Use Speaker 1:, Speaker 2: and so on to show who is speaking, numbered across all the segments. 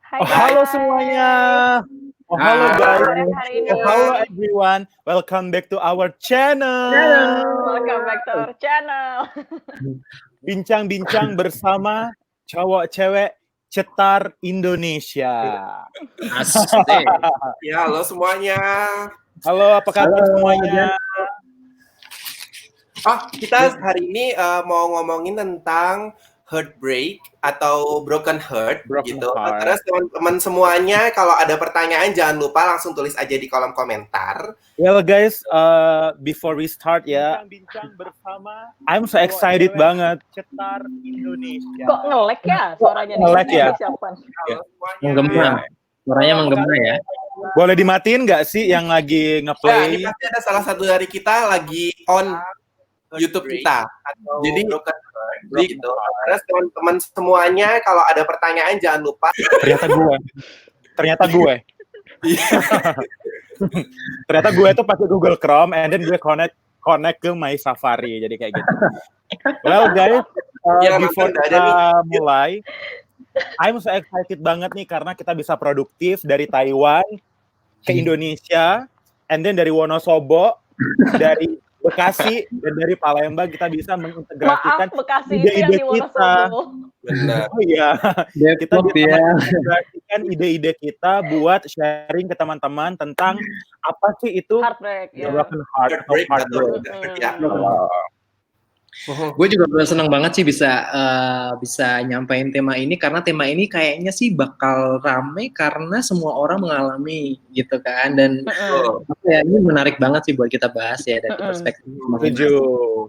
Speaker 1: Hai
Speaker 2: Halo
Speaker 1: guys.
Speaker 2: semuanya. Halo guys. Hello everyone. Welcome back to our channel.
Speaker 1: Welcome back to our channel.
Speaker 2: Bincang-bincang bersama cowok cewek cetar Indonesia.
Speaker 3: Asik. Ya, halo semuanya.
Speaker 2: Halo, apa kabar semuanya?
Speaker 3: Kita hari ini mau ngomongin tentang heartbreak atau broken heart gitu. Terus teman-teman semuanya kalau ada pertanyaan jangan lupa langsung tulis aja di kolom komentar.
Speaker 2: Well guys, before we start ya, bincang bersama. I'm so excited banget cetar Indonesia.
Speaker 1: Kok nge-lag ya suaranya nih?
Speaker 2: Nge-lag ya?
Speaker 3: Menggema.
Speaker 4: Suaranya menggema ya.
Speaker 2: Boleh dimatiin nggak sih yang lagi ngeplay?
Speaker 3: Ini pasti ada salah satu dari kita lagi on YouTube kita. Jadi gitu. Terus teman-teman semuanya kalau ada pertanyaan jangan lupa.
Speaker 2: Ternyata gue. Ternyata gue tuh pakai Google Chrome and then gue connect ke My Safari, jadi kayak gitu. Well guys, before kita mulai, I'm so excited banget nih karena kita bisa produktif dari Taiwan ke Indonesia, and then dari Wonosobo, dari Bekasi, dan dari Palembang kita bisa mengintegrasikan ide-ide kita.
Speaker 3: Benar.
Speaker 2: Oh iya, kita bisa mengintegrasikan ide-ide kita buat sharing ke teman-teman tentang apa sih itu
Speaker 1: heartbreak,
Speaker 2: broken heart atau heartbreak.
Speaker 4: Gue juga senang banget sih bisa nyampain tema ini karena tema ini kayaknya sih bakal rame karena semua orang mengalami gitu kan, dan ini menarik banget sih buat kita bahas ya dari perspektif.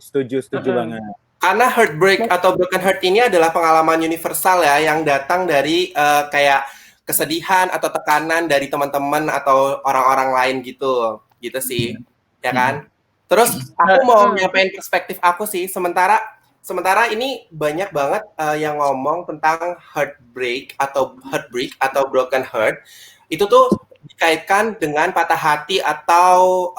Speaker 2: Setuju banget.
Speaker 3: Karena heartbreak atau broken heart ini adalah pengalaman universal ya yang datang dari kayak kesedihan atau tekanan dari teman-teman atau orang-orang lain gitu sih, ya kan? Terus aku mau nyampain perspektif aku sih, sementara ini banyak banget yang ngomong tentang heartbreak atau broken heart. Itu tuh dikaitkan dengan patah hati atau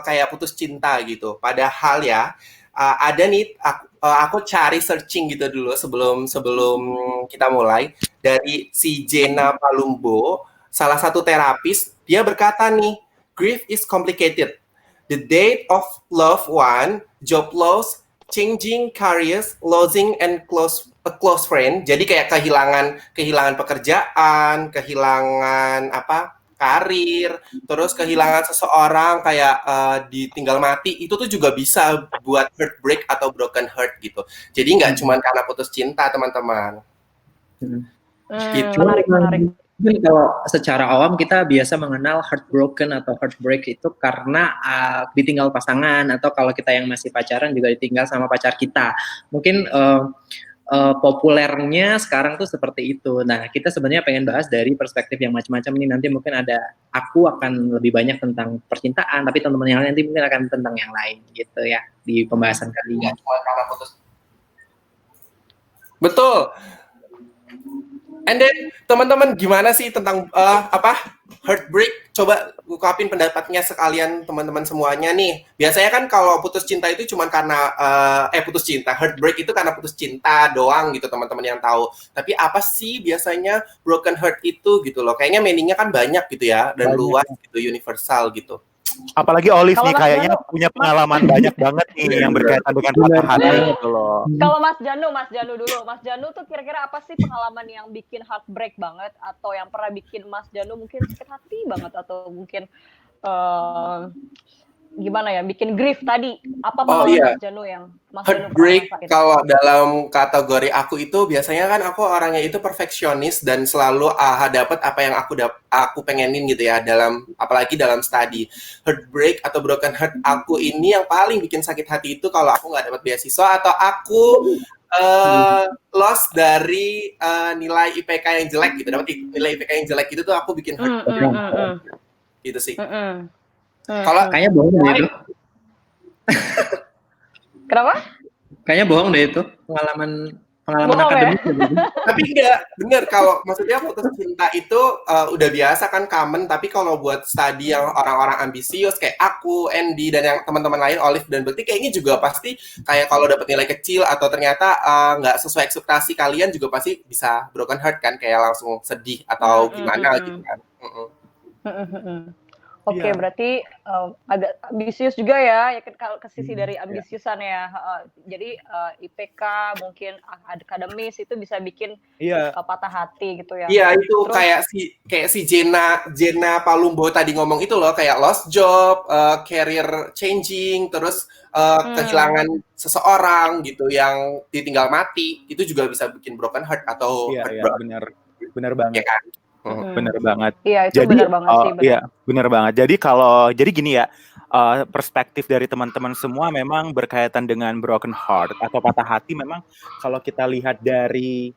Speaker 3: kayak putus cinta gitu. Padahal ya ada nih aku cari searching gitu dulu sebelum kita mulai, dari si Jenna Palumbo, salah satu terapis. Dia berkata nih, grief is complicated. The death of loved one, job loss, changing careers, losing a close friend. Jadi kayak kehilangan pekerjaan, kehilangan karir, terus kehilangan seseorang kayak ditinggal mati, itu tuh juga bisa buat heartbreak atau broken heart gitu. Jadi nggak cuma karena putus cinta, teman-teman.
Speaker 4: Gitu. Menarik. Mungkin kalau secara awam kita biasa mengenal heartbroken atau heartbreak itu karena ditinggal pasangan, atau kalau kita yang masih pacaran juga ditinggal sama pacar kita. Mungkin populernya sekarang tuh seperti itu. Nah, kita sebenarnya pengen bahas dari perspektif yang macam-macam ini. Nanti mungkin aku akan lebih banyak tentang percintaan, tapi teman-teman yang lain nanti mungkin akan tentang yang lain gitu ya di pembahasan kali ini. Betul.
Speaker 3: And then teman-teman gimana sih tentang heartbreak? Coba ungkapin pendapatnya sekalian teman-teman semuanya nih. Biasanya kan kalau putus cinta itu cuma karena heartbreak itu karena putus cinta doang gitu, teman-teman yang tahu. Tapi apa sih biasanya broken heart itu gitu loh? Kayaknya meaningnya kan banyak gitu ya, dan luas gitu, universal gitu.
Speaker 2: Apalagi Olive nih kayaknya punya pengalaman banyak banget nih yang berkaitan dengan patah hati gitu loh.
Speaker 1: Kalau Mas Janu dulu. Mas Janu tuh kira-kira apa sih pengalaman yang bikin heartbreak banget, atau yang pernah bikin Mas Janu mungkin sakit hati banget, atau mungkin gimana ya, bikin grief tadi? Apa pengalaman Mas Janu yang Mas
Speaker 3: heartbreak? Kalau dalam kategori aku itu biasanya kan aku orangnya itu perfeksionis dan selalu dapat apa yang aku pengenin gitu ya, apalagi dalam study. Heartbreak atau broken heart aku ini yang paling bikin sakit hati itu kalau aku nggak dapat beasiswa, atau aku loss dari nilai IPK yang jelek gitu. Dapat nilai IPK yang jelek itu tuh aku bikin heartbreak gitu sih.
Speaker 4: Kalau kayaknya bohong deh itu.
Speaker 1: Kenapa?
Speaker 4: Kayaknya bohong deh itu pengalaman pengalaman
Speaker 1: Bohong ya?
Speaker 4: akademis.
Speaker 3: Tapi enggak, bener kalau maksudnya putus cinta itu udah biasa kan common, tapi kalau buat studi yang orang-orang ambisius kayak aku, Andy dan yang teman-teman lain Olive dan Bekti kayaknya juga pasti kayak kalau dapat nilai kecil atau ternyata nggak sesuai ekspektasi kalian juga pasti bisa broken heart kan, kayak langsung sedih atau gimana gitu kan.
Speaker 1: Oke,
Speaker 2: Iya.
Speaker 1: berarti agak ambisius juga ya kan kalau ke sisi dari ambisiusan ya. Jadi IPK mungkin akademis itu bisa bikin
Speaker 2: Iya.
Speaker 1: patah hati gitu ya.
Speaker 3: Iya itu
Speaker 1: Terus-
Speaker 3: kayak si Jenna Palumbo tadi ngomong itu loh, kayak lost job, career changing, terus kehilangan seseorang gitu yang ditinggal mati, itu juga bisa bikin broken heart atau
Speaker 2: Iya,
Speaker 3: heartbroken.
Speaker 2: benar banget.
Speaker 3: Ya kan?
Speaker 2: Benar banget.
Speaker 1: Iya, itu benar banget sih. Benar.
Speaker 2: Iya, benar banget. Jadi gini ya, perspektif dari teman-teman semua memang berkaitan dengan broken heart atau patah hati. Memang kalau kita lihat dari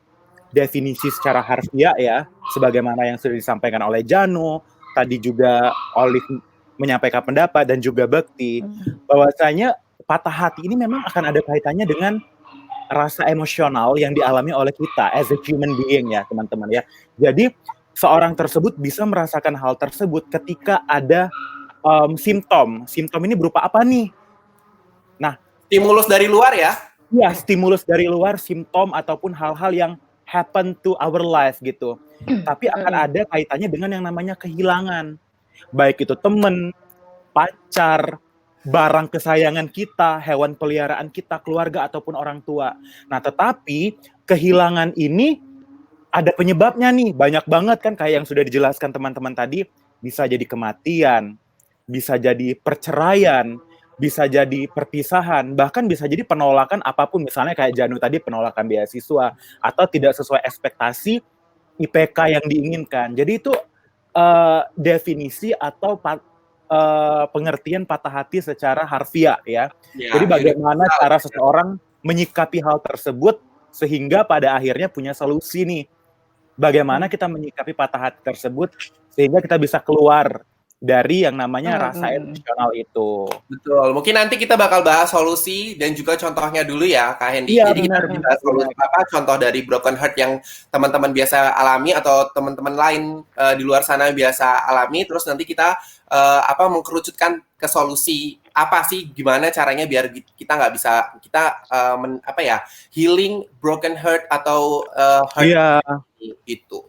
Speaker 2: definisi secara harfiah ya, sebagaimana yang sudah disampaikan oleh Janu, tadi juga Olive menyampaikan pendapat dan juga Bekti, bahwasanya patah hati ini memang akan ada kaitannya dengan rasa emosional yang dialami oleh kita as a human being ya, teman-teman ya. Jadi seorang tersebut bisa merasakan hal tersebut ketika ada simptom. Simptom ini berupa apa nih? Nah,
Speaker 3: Stimulus dari luar ya?
Speaker 2: Iya, stimulus dari luar, simptom ataupun hal-hal yang happen to our life gitu. Tapi akan ada kaitannya dengan yang namanya kehilangan. Baik itu teman, pacar, barang kesayangan kita, hewan peliharaan kita, keluarga ataupun orang tua. Nah, tetapi kehilangan ini ada penyebabnya nih, banyak banget kan kayak yang sudah dijelaskan teman-teman tadi, bisa jadi kematian, bisa jadi perceraian, bisa jadi perpisahan, bahkan bisa jadi penolakan apapun, misalnya kayak Janu tadi penolakan beasiswa, atau tidak sesuai ekspektasi IPK yang diinginkan. Jadi itu definisi atau pengertian patah hati secara harfiah ya. Jadi bagaimana cara seseorang menyikapi hal tersebut sehingga pada akhirnya punya solusi nih. Bagaimana kita menyikapi patah hati tersebut sehingga kita bisa keluar dari yang namanya rasa emosional itu.
Speaker 3: Betul. Mungkin nanti kita bakal bahas solusi dan juga contohnya dulu ya, Kak Hendy.
Speaker 2: Iya,
Speaker 3: jadi kita bahas solusi apa, contoh dari broken heart yang teman-teman biasa alami atau teman-teman lain di luar sana biasa alami. Terus nanti kita mengkerucutkan ke solusi apa sih, gimana caranya biar kita nggak bisa healing broken heart atau heart gitu.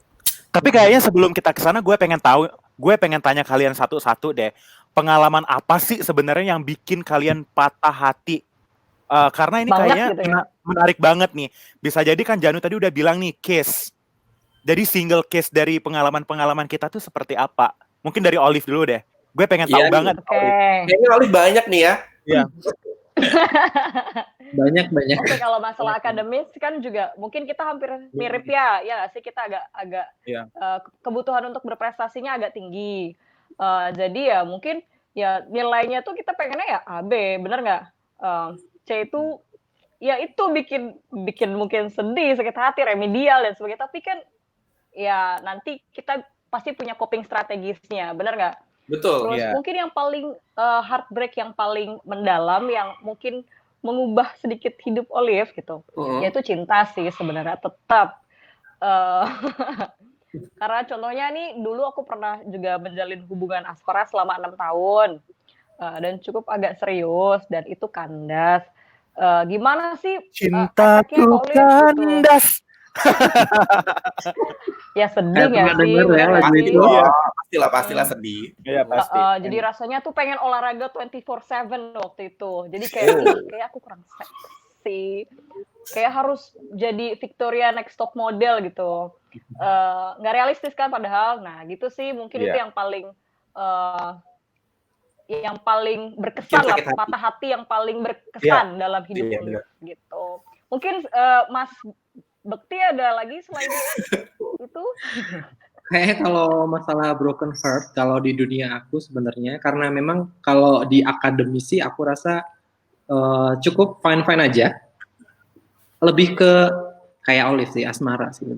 Speaker 2: Tapi kayaknya sebelum kita ke sana, gue pengen tanya kalian satu-satu deh. Pengalaman apa sih sebenarnya yang bikin kalian patah hati? Karena ini kayaknya
Speaker 1: gitu ya?
Speaker 2: menarik banget nih. Bisa jadi kan Janu tadi udah bilang nih case. Jadi single case dari pengalaman-pengalaman kita tuh seperti apa? Mungkin dari Olive dulu deh. Gue pengen tahu banget.
Speaker 3: Kayaknya Olive banyak nih ya.
Speaker 2: Iya.
Speaker 4: banyak.
Speaker 1: Oke, kalau masalah akademis kan juga mungkin kita hampir mirip ya nggak sih, kita agak kebutuhan untuk berprestasinya agak tinggi. Jadi ya mungkin ya nilainya tuh kita pengennya ya AB, bener nggak? C itu ya itu bikin mungkin sedih, sakit hati, remedial dan sebagainya. Tapi kan ya nanti kita pasti punya coping strategisnya, bener nggak?
Speaker 3: Betul.
Speaker 1: Terus mungkin yang paling heartbreak yang paling mendalam yang mungkin mengubah sedikit hidup Olive gitu, yaitu cinta sih sebenarnya tetap. Karena contohnya nih dulu aku pernah juga menjalin hubungan asmara selama 6 tahun dan cukup agak serius dan itu kandas. Gimana sih
Speaker 2: cintaku kandas?
Speaker 1: Ya sedih nggak sih?
Speaker 3: Pastilah sedih.
Speaker 2: Iya pasti.
Speaker 1: Jadi rasanya tuh pengen olahraga 24/7 waktu itu. Jadi kayak aku kurang seksi. Kayak harus jadi Victoria Next Top Model gitu. Nggak realistis kan padahal. Nah gitu sih mungkin itu yang paling berkesan lah, patah hati yang paling berkesan dalam hidup gitu. Mungkin Mas Bekti ada lagi selain itu?
Speaker 4: Kayaknya kalau masalah broken heart, kalau di dunia aku sebenarnya, karena memang kalau di akademisi aku rasa cukup fine-fine aja. Lebih ke kayak Olive sih, asmara sih.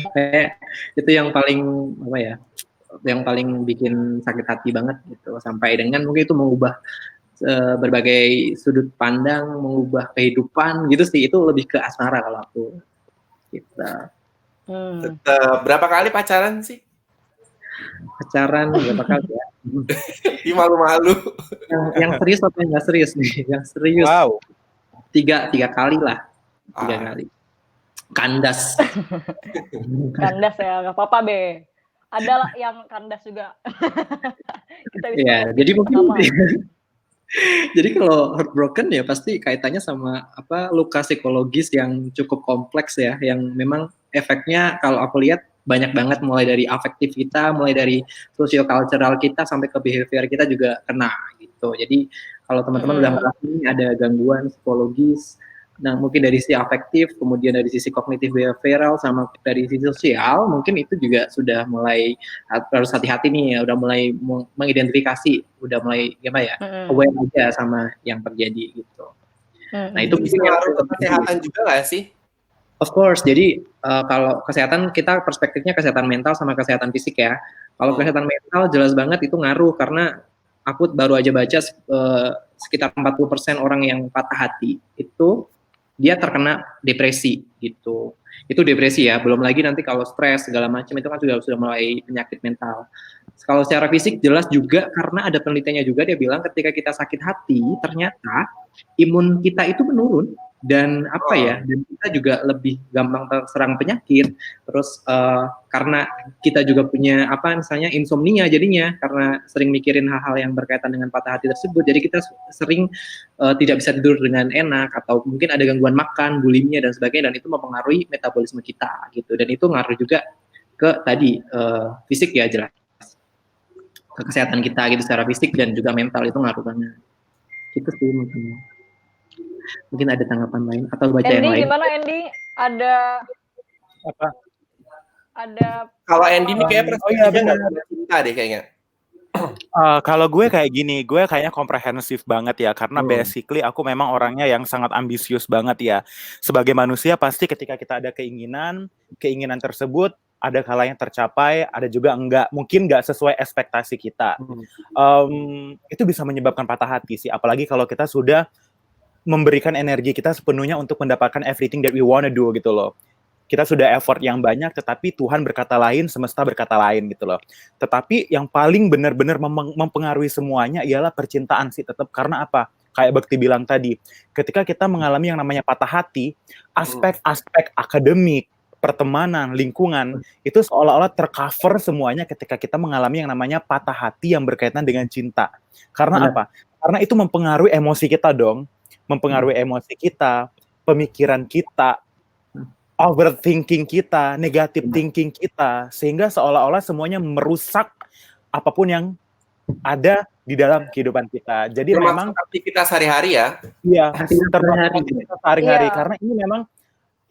Speaker 4: Kayak itu yang paling yang paling bikin sakit hati banget gitu. Sampai dengan mungkin itu mengubah berbagai sudut pandang, mengubah kehidupan gitu sih. Itu lebih ke asmara kalau aku. Gitu.
Speaker 3: Berapa kali pacaran sih?
Speaker 4: Pacaran berapa kali ya?
Speaker 3: Malu-malu.
Speaker 4: Yang serius apa yang nggak serius nih? Yang serius.
Speaker 2: Wow.
Speaker 4: Tiga kali lah. 3 kali. Kandas.
Speaker 1: Kandas ya, nggak apa-apa Be. Ada lah yang kandas juga. Kita bisa
Speaker 4: Ya, jadi mungkin jadi kalau heartbroken ya pasti kaitannya sama luka psikologis yang cukup kompleks ya, yang memang efeknya kalau aku lihat banyak banget, mulai dari afektif kita, mulai dari socio-cultural kita sampai ke behavior kita juga kena gitu. Jadi kalau teman-teman udah ngerasain ada gangguan psikologis, nah mungkin dari sisi afektif, kemudian dari sisi kognitif behavioral, sama dari sisi sosial, mungkin itu juga sudah mulai harus hati-hati nih ya, udah mulai mengidentifikasi, udah mulai gimana ya, aware aja sama yang terjadi gitu. Nah itu
Speaker 3: bisa ngaruh ke kesehatan juga nggak sih?
Speaker 4: Of course, jadi kalau kesehatan kita perspektifnya kesehatan mental sama kesehatan fisik ya. Kalau kesehatan mental jelas banget itu ngaruh, karena aku baru aja baca sekitar 40% orang yang patah hati itu dia terkena depresi gitu. Itu depresi ya, belum lagi nanti kalau stres segala macam itu kan sudah mulai penyakit mental. Kalau secara fisik jelas juga, karena ada penelitiannya juga, dia bilang ketika kita sakit hati ternyata imun kita itu menurun, dan dan kita juga lebih gampang terserang penyakit. Terus karena kita juga punya misalnya insomnia jadinya, karena sering mikirin hal-hal yang berkaitan dengan patah hati tersebut, jadi kita sering tidak bisa tidur dengan enak, atau mungkin ada gangguan makan, bulimia dan sebagainya, dan itu mempengaruhi metabolisme kita gitu. Dan itu ngaruh juga ke tadi fisik ya, jelas ke kesehatan kita gitu, secara fisik dan juga mental itu ngaruh banget. Itu sih mungkin ada tanggapan lain atau baca yang lain.
Speaker 1: Gimana Andy? Ada
Speaker 2: apa?
Speaker 1: Ada.
Speaker 3: Kalau Andy ini kayak perspektifnya nggak cinta deh kayaknya.
Speaker 2: Kalau gue kayak gini, gue kayaknya komprehensif banget ya, karena basically aku memang orangnya yang sangat ambisius banget ya. Sebagai manusia pasti ketika kita ada keinginan tersebut ada kalanya tercapai, ada juga mungkin nggak sesuai ekspektasi kita. Itu bisa menyebabkan patah hati sih, apalagi kalau kita sudah memberikan energi kita sepenuhnya untuk mendapatkan everything that we wanna do gitu loh. Kita sudah effort yang banyak, tetapi Tuhan berkata lain, semesta berkata lain gitu loh. Tetapi yang paling benar-benar mempengaruhi semuanya ialah percintaan sih tetap. Karena apa? Kayak Bekti bilang tadi, ketika kita mengalami yang namanya patah hati, aspek-aspek akademik, pertemanan, lingkungan, itu seolah-olah tercover semuanya ketika kita mengalami yang namanya patah hati yang berkaitan dengan cinta. Karena apa? Karena itu mempengaruhi emosi kita dong. Mempengaruhi emosi kita, pemikiran kita, overthinking kita, negative thinking kita, sehingga seolah-olah semuanya merusak apapun yang ada di dalam kehidupan kita. Jadi memang
Speaker 3: aktivitas sehari-hari ya.
Speaker 2: Iya, aktivitas sehari-hari. Karena ini memang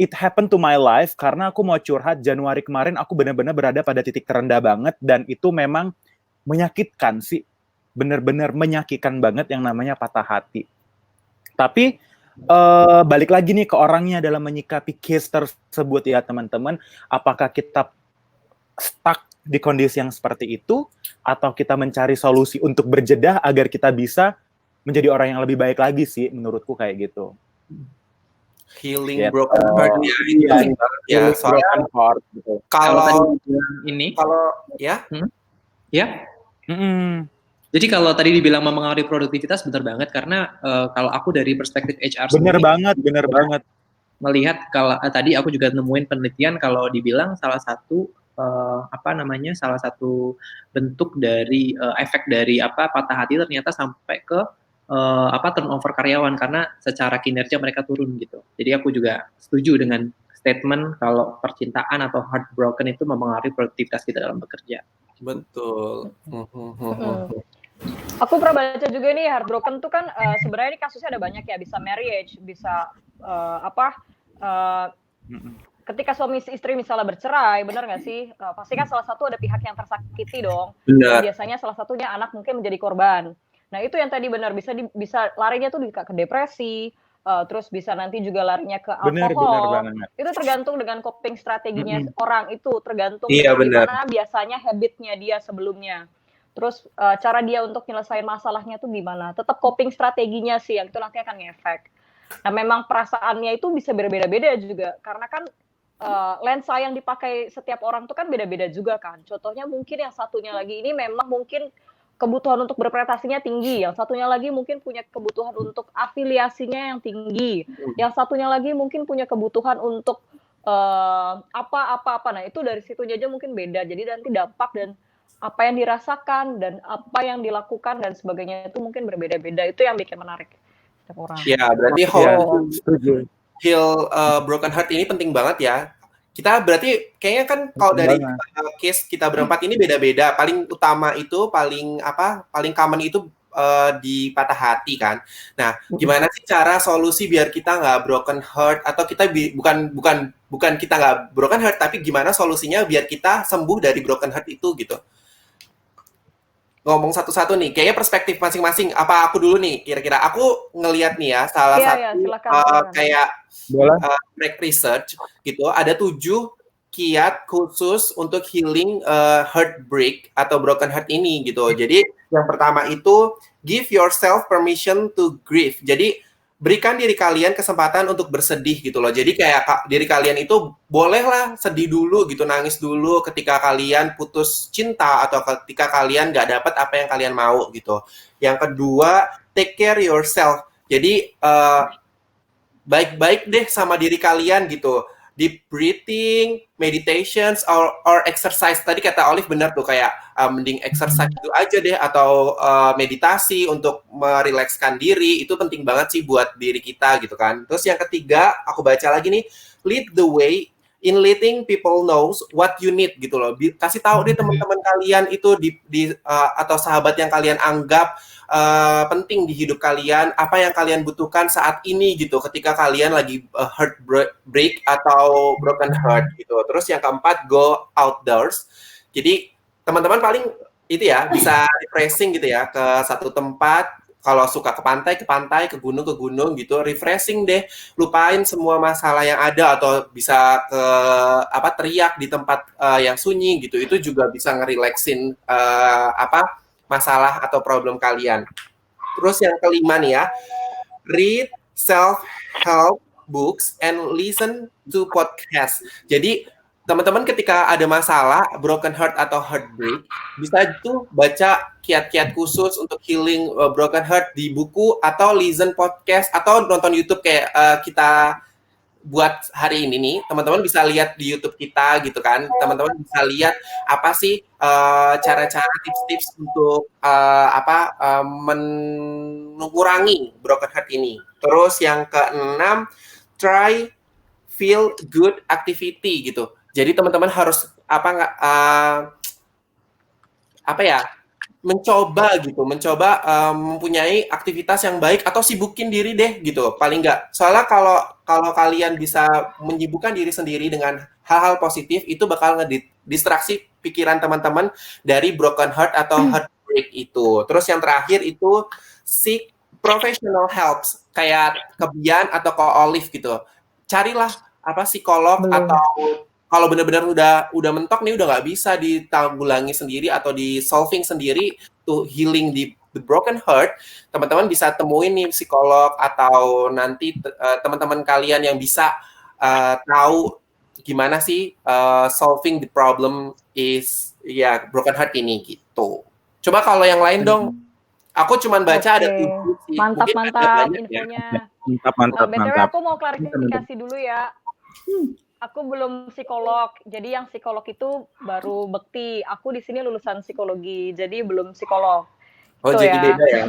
Speaker 2: it happened to my life, karena aku mau curhat, Januari kemarin aku benar-benar berada pada titik terendah banget, dan itu memang menyakitkan sih. Benar-benar menyakitkan banget yang namanya patah hati. Tapi balik lagi nih ke orangnya dalam menyikapi case tersebut ya teman-teman. Apakah kita stuck di kondisi yang seperti itu, atau kita mencari solusi untuk berjedah agar kita bisa menjadi orang yang lebih baik lagi sih, menurutku kayak gitu.
Speaker 3: Healing broken heart ya,
Speaker 2: broken heart gitu.
Speaker 3: Kalau
Speaker 4: Jadi kalau tadi dibilang mempengaruhi produktivitas, benar banget, karena kalau aku dari perspektif HR
Speaker 2: benar banget
Speaker 4: melihat, kalau tadi aku juga nemuin penelitian kalau dibilang salah satu salah satu bentuk dari efek dari patah hati ternyata sampai ke turnover karyawan, karena secara kinerja mereka turun gitu. Jadi aku juga setuju dengan statement kalau percintaan atau heartbroken itu mempengaruhi produktivitas kita dalam bekerja.
Speaker 3: Betul.
Speaker 1: Aku pernah baca juga nih, heartbroken tuh kan sebenarnya ini kasusnya ada banyak ya, bisa marriage, bisa ketika suami istri misalnya bercerai, benar nggak sih? Pasti kan salah satu ada pihak yang tersakiti dong. Biasanya salah satunya anak mungkin menjadi korban. Nah itu yang tadi benar, bisa larinya tuh ke depresi, terus bisa nanti juga larinya ke alkohol. Itu tergantung dengan coping strateginya orang itu, tergantung dengan gimana biasanya habitnya dia sebelumnya. Terus cara dia untuk nyelesain masalahnya tuh gimana. Tetap coping strateginya sih yang itu nanti akan ngefek. Nah memang perasaannya itu bisa berbeda-beda juga. Karena kan lensa yang dipakai setiap orang tuh kan beda-beda juga kan. Contohnya mungkin yang satunya lagi ini memang mungkin kebutuhan untuk berprestasinya tinggi, yang satunya lagi mungkin punya kebutuhan untuk afiliasinya yang tinggi, yang satunya lagi mungkin punya kebutuhan untuk apa. Nah itu dari situ aja mungkin beda. Jadi nanti dampak dan apa yang dirasakan dan apa yang dilakukan dan sebagainya itu mungkin berbeda-beda. Itu yang bikin menarik setiap orang.
Speaker 3: Ya berarti heal broken heart ini penting banget ya. Kita berarti kayaknya kan kalau dari case kita berempat ini beda-beda. Paling utama itu paling common itu di patah hati kan. Nah, gimana sih cara solusi biar kita nggak broken heart atau kita bukan kita nggak broken heart tapi gimana solusinya biar kita sembuh dari broken heart itu gitu. Ngomong satu-satu nih, kayaknya perspektif masing-masing. Apa aku dulu nih kira-kira? Aku ngelihat nih ya salah satu kayak break research gitu, ada 7 kiat khusus untuk healing heartbreak atau broken heart ini gitu. Jadi yang pertama itu give yourself permission to grieve. Jadi berikan diri kalian kesempatan untuk bersedih gitu loh. Jadi kayak diri kalian itu bolehlah sedih dulu gitu, nangis dulu ketika kalian putus cinta atau ketika kalian nggak dapat apa yang kalian mau gitu. Yang kedua, take care yourself. Jadi baik-baik deh sama diri kalian gitu. Deep breathing, meditations, or exercise. Tadi kata Olive benar tuh kayak mending exercise itu aja deh atau meditasi untuk merilekskan diri. Itu penting banget sih buat diri kita gitu kan. Terus yang ketiga, aku baca lagi nih, lead the way in letting people knows what you need gitu loh. Kasih tahu deh teman-teman kalian itu atau sahabat yang kalian anggap penting di hidup kalian, apa yang kalian butuhkan saat ini gitu, ketika kalian lagi heartbreak atau broken heart gitu. Terus yang keempat, go outdoors. Jadi teman-teman paling itu ya bisa refreshing gitu ya ke satu tempat. Kalau suka ke pantai, ke gunung gitu, refreshing deh, lupain semua masalah yang ada atau bisa ke teriak di tempat yang sunyi gitu. Itu juga bisa ngerelaksin masalah atau problem kalian. Terus yang kelima nih ya, read self-help books and listen to podcast. Jadi teman-teman ketika ada masalah, broken heart atau heartbreak, bisa itu baca kiat-kiat khusus untuk healing broken heart di buku atau listen podcast atau nonton YouTube kayak kita buat hari ini nih. Teman-teman bisa lihat di YouTube kita gitu kan. Teman-teman bisa lihat apa sih cara-cara tips-tips untuk mengurangi broken heart ini. Terus yang keenam, try feel good activity gitu. Jadi teman-teman harus mencoba mempunyai aktivitas yang baik atau sibukin diri deh gitu. Paling nggak, soalnya kalau kalian bisa menyibukkan diri sendiri dengan hal-hal positif, itu bakal ngedistraksi pikiran teman-teman dari broken heart atau heartbreak itu. Terus yang terakhir itu seek professional help kayak Kebian atau ke Olive gitu. Carilah psikolog atau kalau benar-benar udah mentok nih, udah nggak bisa ditanggulangi sendiri atau di solving sendiri to healing the broken heart, teman-teman bisa temuin nih psikolog atau nanti teman-teman kalian yang bisa tahu gimana sih solving the problem is broken heart ini gitu. Coba kalau yang lain dong. Aku cuma baca ada 7 sih.
Speaker 1: Mantap infonya.
Speaker 2: Mantap.
Speaker 1: BTW aku mau klarifikasi dulu ya. Aku belum psikolog, jadi yang psikolog itu baru Bekti. Aku di sini lulusan psikologi, jadi belum psikolog.
Speaker 3: Oh, jadi ya. Beda ya?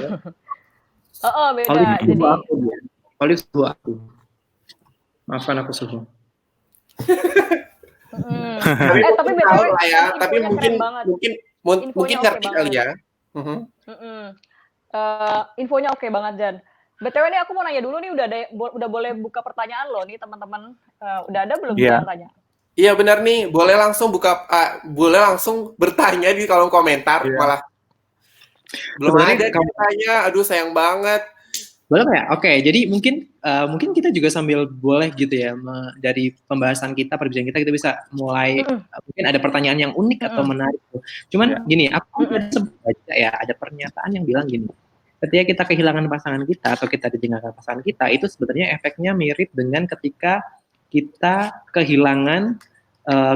Speaker 1: Beda. Jadi
Speaker 4: Olive suhu aku. Maafkan aku suhu.
Speaker 1: Tapi BTW
Speaker 3: ya, tapi mungkin ngerti kali ya.
Speaker 1: Infonya oke banget, Jan. BTW nih aku mau nanya dulu nih, udah boleh buka pertanyaan loh nih teman-teman. Udah ada belum yang tanya?
Speaker 3: Iya benar nih, boleh langsung bertanya di kolom komentar. Malah belum ada yang tanya. Aduh sayang banget.
Speaker 4: Boleh nggak? Oke, jadi mungkin kita juga sambil boleh gitu ya, dari pembahasan kita, perbincangan kita bisa mulai, mungkin ada pertanyaan yang unik atau menarik tuh. Cuman gini, aku sempat baca ya, ada pernyataan yang bilang gini, ketika kita kehilangan pasangan kita atau kita ditinggalkan pasangan kita, itu sebenarnya efeknya mirip dengan ketika kita kehilangan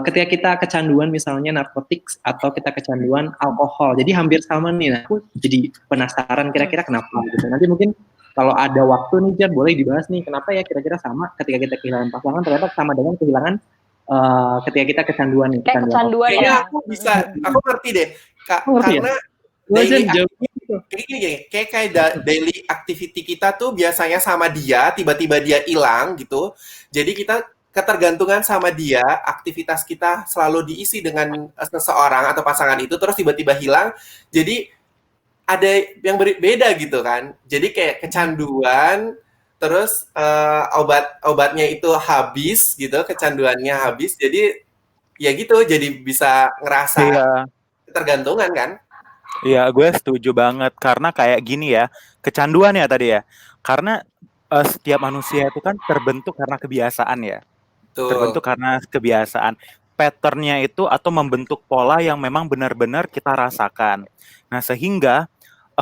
Speaker 4: ketika kita kecanduan misalnya narkotik atau kita kecanduan alkohol. Jadi hampir sama nih. Nah, aku jadi penasaran kira-kira kenapa gitu. Nanti mungkin kalau ada waktu nih, Jan, boleh dibahas nih, kenapa ya kira-kira sama ketika kita kehilangan pasangan, ternyata sama dengan kehilangan ketika kita kecanduan nih.
Speaker 1: Kecanduan
Speaker 3: ya. Aku ngerti deh, karena kayak daily activity kita tuh biasanya sama dia, tiba-tiba dia hilang gitu, jadi kita ketergantungan sama dia, aktivitas kita selalu diisi dengan seseorang atau pasangan itu, terus tiba-tiba hilang, jadi ada yang beda gitu kan. Jadi kayak kecanduan, terus obatnya itu habis gitu, kecanduannya habis. Jadi ya gitu, jadi bisa ngerasa ketergantungan kan.
Speaker 2: Iya, gue setuju banget. Karena kayak gini ya, kecanduan ya tadi ya. Karena setiap manusia itu kan terbentuk karena kebiasaan ya. Terbentuk karena kebiasaan. Pattern-nya itu atau membentuk pola yang memang benar-benar kita rasakan. Nah, sehingga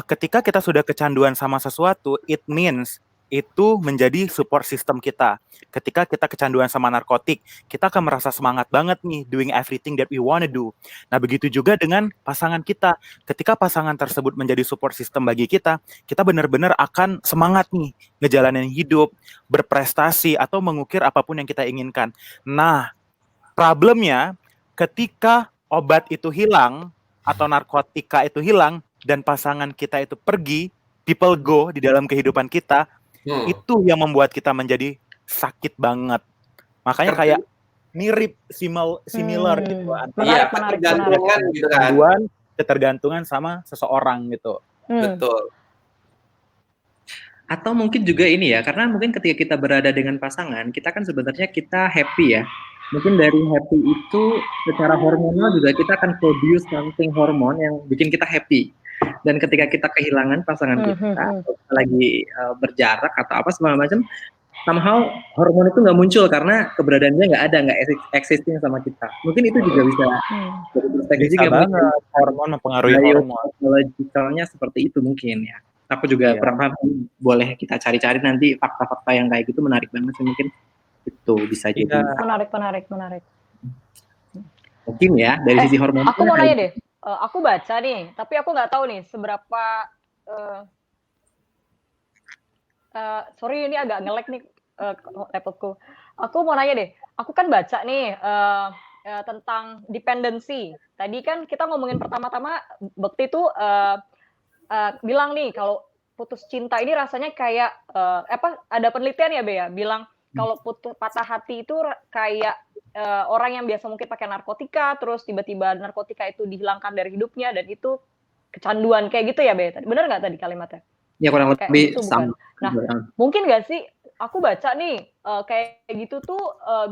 Speaker 2: ketika kita sudah kecanduan sama sesuatu, it means itu menjadi support system kita. Ketika kita kecanduan sama narkotik, kita akan merasa semangat banget nih doing everything that we wanna do. Nah, begitu juga dengan pasangan kita. Ketika pasangan tersebut menjadi support system bagi kita benar-benar akan semangat nih ngejalanin hidup, berprestasi, atau mengukir apapun yang kita inginkan. Nah, problemnya ketika obat itu hilang atau narkotika itu hilang dan pasangan kita itu pergi, people go di dalam kehidupan kita, itu yang membuat kita menjadi sakit banget. Makanya kayak mirip similar gitu antara ketergantungan sama seseorang gitu.
Speaker 3: Betul.
Speaker 4: Atau mungkin juga ini ya, karena mungkin ketika kita berada dengan pasangan, kita kan sebenarnya kita happy ya. Mungkin dari happy itu secara hormonal juga kita akan produce something hormon yang bikin kita happy. Dan ketika kita kehilangan pasangan kita, atau kita lagi berjarak atau apa segala macam, somehow hormon itu nggak muncul karena keberadaannya nggak ada, nggak existing sama kita. Mungkin itu juga bisa jadi perspektif
Speaker 2: banget. Hormon mempengaruhi hormon.
Speaker 4: Biologicalnya seperti itu mungkin ya. Aku juga kurang paham, boleh kita cari-cari nanti fakta-fakta yang kayak gitu, menarik banget sih mungkin. Itu bisa jadi.
Speaker 1: Menarik.
Speaker 4: Mungkin ya dari sisi hormon.
Speaker 1: Aku mau nanya deh. Aku baca nih, tapi aku nggak tahu nih seberapa. Sorry ini agak nge-lag nih laptopku. Aku mau nanya deh. Aku kan baca nih tentang dependency. Tadi kan kita ngomongin pertama-tama Bekti tuh bilang nih kalau putus cinta ini rasanya kayak ada penelitian ya Bea bilang kalau patah hati itu kayak orang yang biasa mungkin pakai narkotika terus tiba-tiba narkotika itu dihilangkan dari hidupnya dan itu kecanduan kayak gitu ya Bea. Benar nggak tadi kalimatnya?
Speaker 4: Ya kurang lebih sama.
Speaker 1: Nah mungkin nggak sih aku baca nih kayak gitu tuh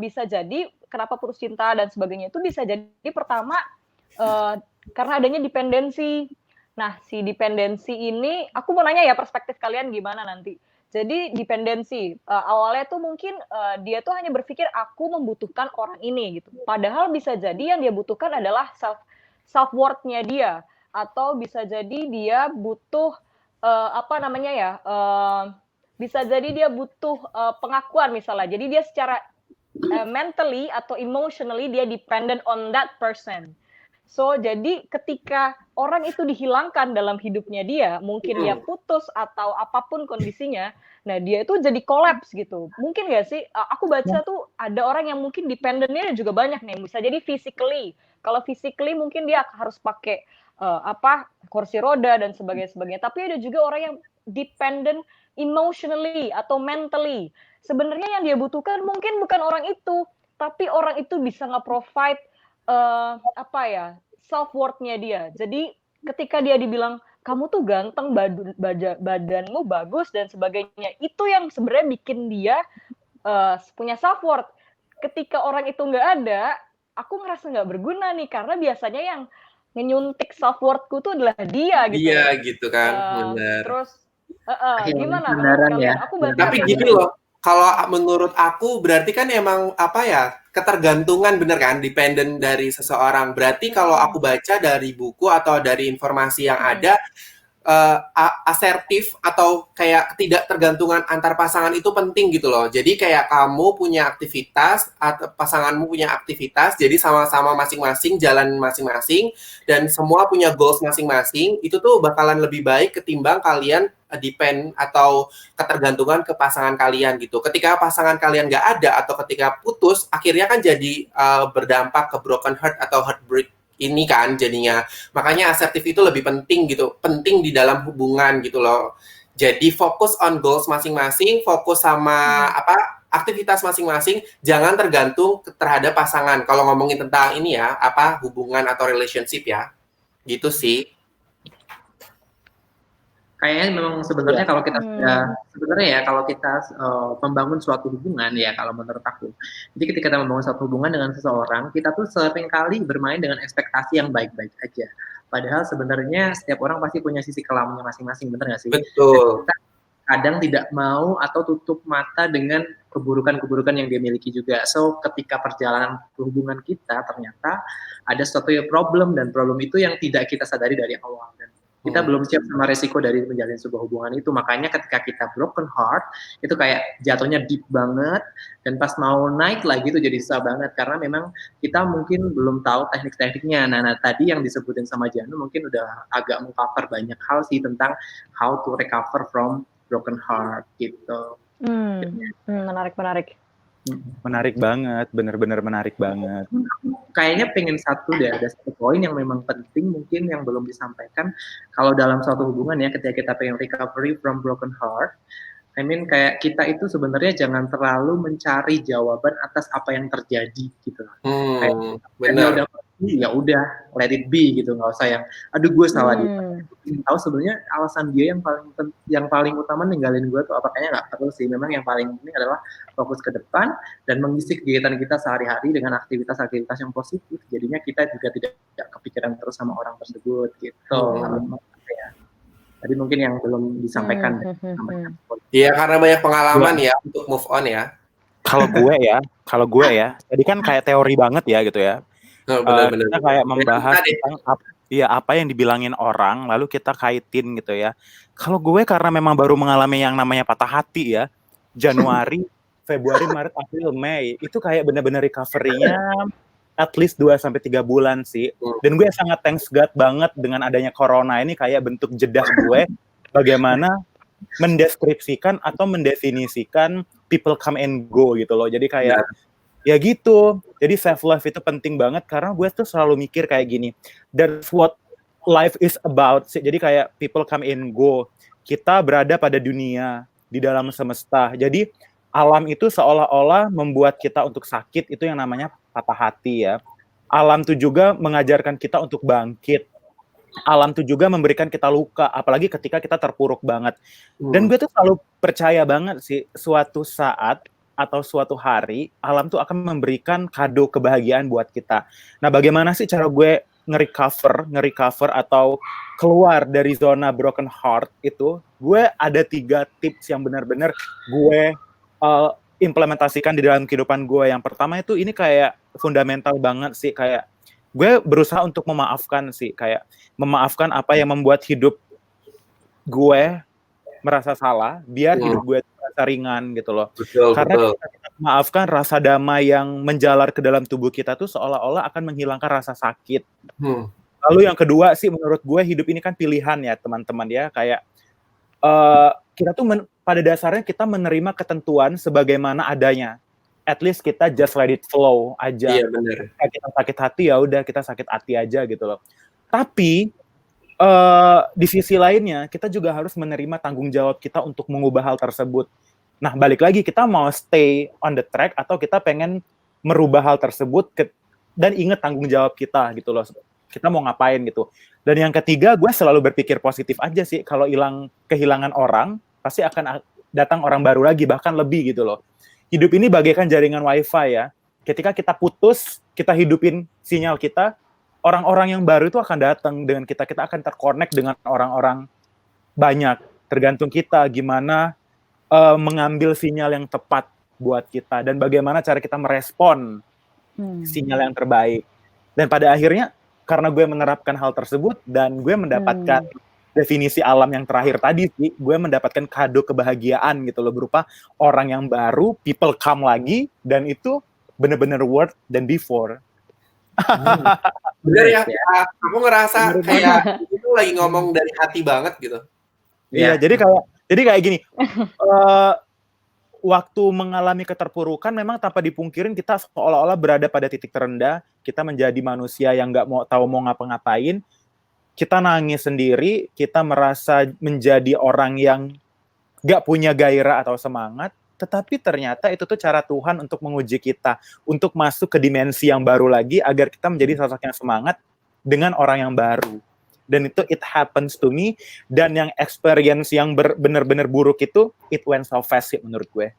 Speaker 1: bisa jadi kenapa putus cinta dan sebagainya itu bisa jadi pertama karena adanya dependensi. Nah, si dependensi ini, aku mau nanya ya perspektif kalian gimana nanti. Jadi dependensi, awalnya tuh mungkin dia tuh hanya berpikir aku membutuhkan orang ini gitu. Padahal bisa jadi yang dia butuhkan adalah self-worth-nya dia. Atau bisa jadi dia butuh, bisa jadi dia butuh pengakuan misalnya. Jadi dia secara mentally atau emotionally dia dependent on that person. So, jadi ketika orang itu dihilangkan dalam hidupnya dia, mungkin dia putus atau apapun kondisinya, nah dia itu jadi collapse gitu. Mungkin nggak sih, aku baca tuh ada orang yang mungkin dependentnya juga banyak nih, bisa jadi physically. Kalau physically mungkin dia harus pakai kursi roda dan sebagainya. Tapi ada juga orang yang dependent emotionally atau mentally. Sebenarnya yang dia butuhkan mungkin bukan orang itu, tapi orang itu bisa nge-provide self-worth-nya dia. Jadi ketika dia dibilang kamu tuh ganteng, badanmu bagus dan sebagainya, itu yang sebenarnya bikin dia punya self-worth. Ketika orang itu nggak ada, aku ngerasa nggak berguna nih karena biasanya yang ngenyuntik self-worth-ku tuh adalah dia gitu.
Speaker 3: Iya gitu kan, benar.
Speaker 1: Terus Gimana menurut kalian? Aku
Speaker 3: Tapi gini loh, kalau menurut aku berarti kan emang apa ya, ketergantungan bener kan, dependent dari seseorang. Berarti kalau aku baca dari buku atau dari informasi yang ada, asertif atau kayak ketidaktergantungan antar pasangan itu penting gitu loh. Jadi kayak kamu punya aktivitas atau pasanganmu punya aktivitas, jadi sama-sama masing-masing jalan masing-masing dan semua punya goals masing-masing, itu tuh bakalan lebih baik ketimbang kalian depend atau ketergantungan ke pasangan kalian gitu. Ketika pasangan kalian nggak ada atau ketika putus, akhirnya kan jadi berdampak ke broken heart atau heartbreak ini kan jadinya. Makanya asertif itu lebih penting gitu, penting di dalam hubungan gitu loh. Jadi fokus on goals masing-masing, fokus sama aktivitas masing-masing, jangan tergantung terhadap pasangan. Kalau ngomongin tentang ini ya, hubungan atau relationship ya. Gitu sih.
Speaker 4: Kayaknya memang sebenarnya kalau kita kalau kita membangun suatu hubungan ya, kalau menurut aku, jadi ketika kita membangun suatu hubungan dengan seseorang, kita tuh seringkali bermain dengan ekspektasi yang baik-baik aja. Padahal sebenarnya setiap orang pasti punya sisi kelamnya masing-masing, bener nggak sih?
Speaker 3: Betul.
Speaker 4: Kita kadang tidak mau atau tutup mata dengan keburukan-keburukan yang dia miliki juga. So ketika perjalanan hubungan kita ternyata ada suatu problem, dan problem itu yang tidak kita sadari dari awal, dan kita belum siap sama resiko dari menjalin sebuah hubungan itu. Makanya ketika kita broken heart, itu kayak jatuhnya deep banget, dan pas mau naik lagi itu jadi susah banget, karena memang kita mungkin belum tahu teknik-tekniknya. Nah tadi yang disebutin sama Janu mungkin udah agak meng-cover banyak hal sih tentang how to recover from broken heart gitu.
Speaker 1: Menarik.
Speaker 2: Menarik banget, bener-bener menarik banget.
Speaker 4: Kayaknya pengen ada satu poin yang memang penting mungkin yang belum disampaikan. Kalau dalam suatu hubungan ya, ketika kita pengen recovery from broken heart, kayak kita itu sebenarnya jangan terlalu mencari jawaban atas apa yang terjadi gitu. Benar. Ya udah, let it be gitu, nggak usah yang, aduh gue salah dia. Tahu sebenarnya alasan dia yang paling utama ninggalin gue tuh apa? Kayaknya nggak perlu sih. Memang yang paling penting adalah fokus ke depan dan mengisi kegiatan kita sehari-hari dengan aktivitas-aktivitas yang positif. Jadinya kita juga tidak kepikiran terus sama orang tersebut gitu. Tadi mungkin yang belum disampaikan.
Speaker 3: Iya, karena banyak pengalaman ya untuk move on ya.
Speaker 2: Kalau gue ya, tadi kan kayak teori banget ya gitu ya. Kita kayak membahas tentang apa yang dibilangin orang, lalu kita kaitin gitu ya. Kalau gue karena memang baru mengalami yang namanya patah hati ya, Januari, Februari, Maret, April, Mei, itu kayak benar-benar recovery-nya at least 2-3 bulan sih. Dan gue sangat thanks God banget dengan adanya corona ini, kayak bentuk jeda gue bagaimana mendeskripsikan atau mendefinisikan people come and go gitu loh. Jadi kayak ya gitu. Jadi self love itu penting banget, karena gue tuh selalu mikir kayak gini. That's what life is about. Jadi kayak people come and go. Kita berada pada dunia, di dalam semesta. Jadi alam itu seolah-olah membuat kita untuk sakit, itu yang namanya patah hati ya. Alam itu juga mengajarkan kita untuk bangkit. Alam itu juga memberikan kita luka, apalagi ketika kita terpuruk banget. Dan gue tuh selalu percaya banget sih, suatu saat atau suatu hari, alam tuh akan memberikan kado kebahagiaan buat kita. Nah, bagaimana sih cara gue nge-recover atau keluar dari zona broken heart itu? Gue ada 3 tips yang benar-benar gue implementasikan di dalam kehidupan gue. Yang pertama itu, ini kayak fundamental banget sih, kayak gue berusaha untuk memaafkan sih, kayak memaafkan apa yang membuat hidup gue merasa salah, biar hidup gue terasa ringan gitu loh. Karena kita memaafkan, rasa damai yang menjalar ke dalam tubuh kita tuh seolah-olah akan menghilangkan rasa sakit. Lalu yang kedua sih, menurut gue hidup ini kan pilihan ya teman-teman ya, kayak kita tuh pada dasarnya kita menerima ketentuan sebagaimana adanya. At least kita just let it flow aja.
Speaker 3: Iya, benar.
Speaker 2: Kita sakit hati ya udah, kita sakit hati aja gitu loh. Tapi di sisi lainnya kita juga harus menerima tanggung jawab kita untuk mengubah hal tersebut. Nah, balik lagi, kita mau stay on the track atau kita pengen merubah hal tersebut dan ingat tanggung jawab kita gitu loh. Kita mau ngapain gitu. Dan yang ketiga, gue selalu berpikir positif aja sih. Kalau kehilangan orang, pasti akan datang orang baru lagi, bahkan lebih gitu loh. Hidup ini bagaikan jaringan wifi ya. Ketika kita putus, kita hidupin sinyal kita, orang-orang yang baru itu akan datang dengan kita akan terkonek dengan orang-orang banyak. Tergantung kita gimana mengambil sinyal yang tepat buat kita dan bagaimana cara kita merespon sinyal yang terbaik. Dan pada akhirnya karena gue menerapkan hal tersebut dan gue mendapatkan definisi alam yang terakhir tadi sih, gue mendapatkan kado kebahagiaan gitu loh, berupa orang yang baru, people come lagi, dan itu bener-bener worth than before.
Speaker 3: Bener ya, aku ngerasa kayak itu lagi ngomong dari hati banget gitu.
Speaker 2: Iya, jadi kayak gini. Waktu mengalami keterpurukan memang tanpa dipungkirin kita seolah-olah berada pada titik terendah, kita menjadi manusia yang nggak mau tahu mau ngapa-ngapain, kita nangis sendiri, kita merasa menjadi orang yang nggak punya gairah atau semangat, tetapi ternyata itu tuh cara Tuhan untuk menguji kita, untuk masuk ke dimensi yang baru lagi agar kita menjadi sosok yang semangat dengan orang yang baru. Dan itu it happens to me, dan yang experience yang benar-benar buruk itu it went so fast sih menurut gue.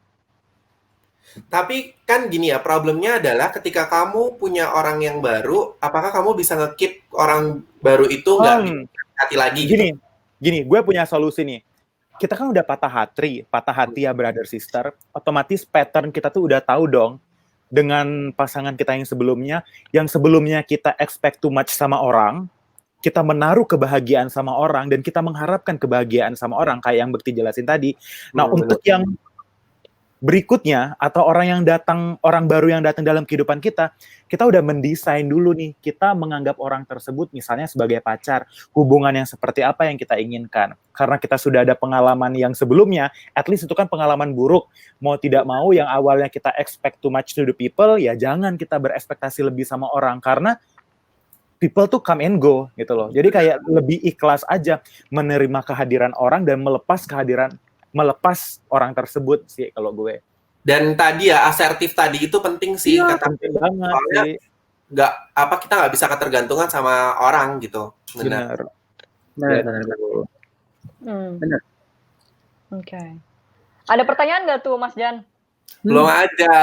Speaker 3: Tapi kan gini ya, problemnya adalah ketika kamu punya orang yang baru, apakah kamu bisa nge-keep orang baru itu nggak hati lagi gitu? Gini, gue punya solusi nih. Kita kan udah patah hati ya brother sister, otomatis pattern kita tuh udah tahu dong dengan pasangan kita yang sebelumnya kita expect too much sama orang, kita menaruh kebahagiaan sama orang, dan kita mengharapkan kebahagiaan sama orang, kayak yang Bekti jelasin tadi. Nah, untuk yang berikutnya, atau orang baru yang datang dalam kehidupan kita udah mendesain dulu nih, kita menganggap orang tersebut misalnya sebagai pacar, hubungan yang seperti apa yang kita inginkan. Karena kita sudah ada pengalaman yang sebelumnya, at least itu kan pengalaman buruk. Mau tidak mau, yang awalnya kita expect too much to the people, ya jangan kita berekspektasi lebih sama orang, karena people tuh come and go gitu loh. Jadi kayak lebih ikhlas aja menerima kehadiran orang dan melepas orang tersebut sih kalau gue. Dan tadi ya asertif tadi itu penting sih, iya,
Speaker 2: kata penting banget sih.
Speaker 3: Kita nggak bisa ketergantungan sama orang gitu. Benar.
Speaker 1: Oke. Ada pertanyaan nggak tuh Mas Jan?
Speaker 3: Belum ada.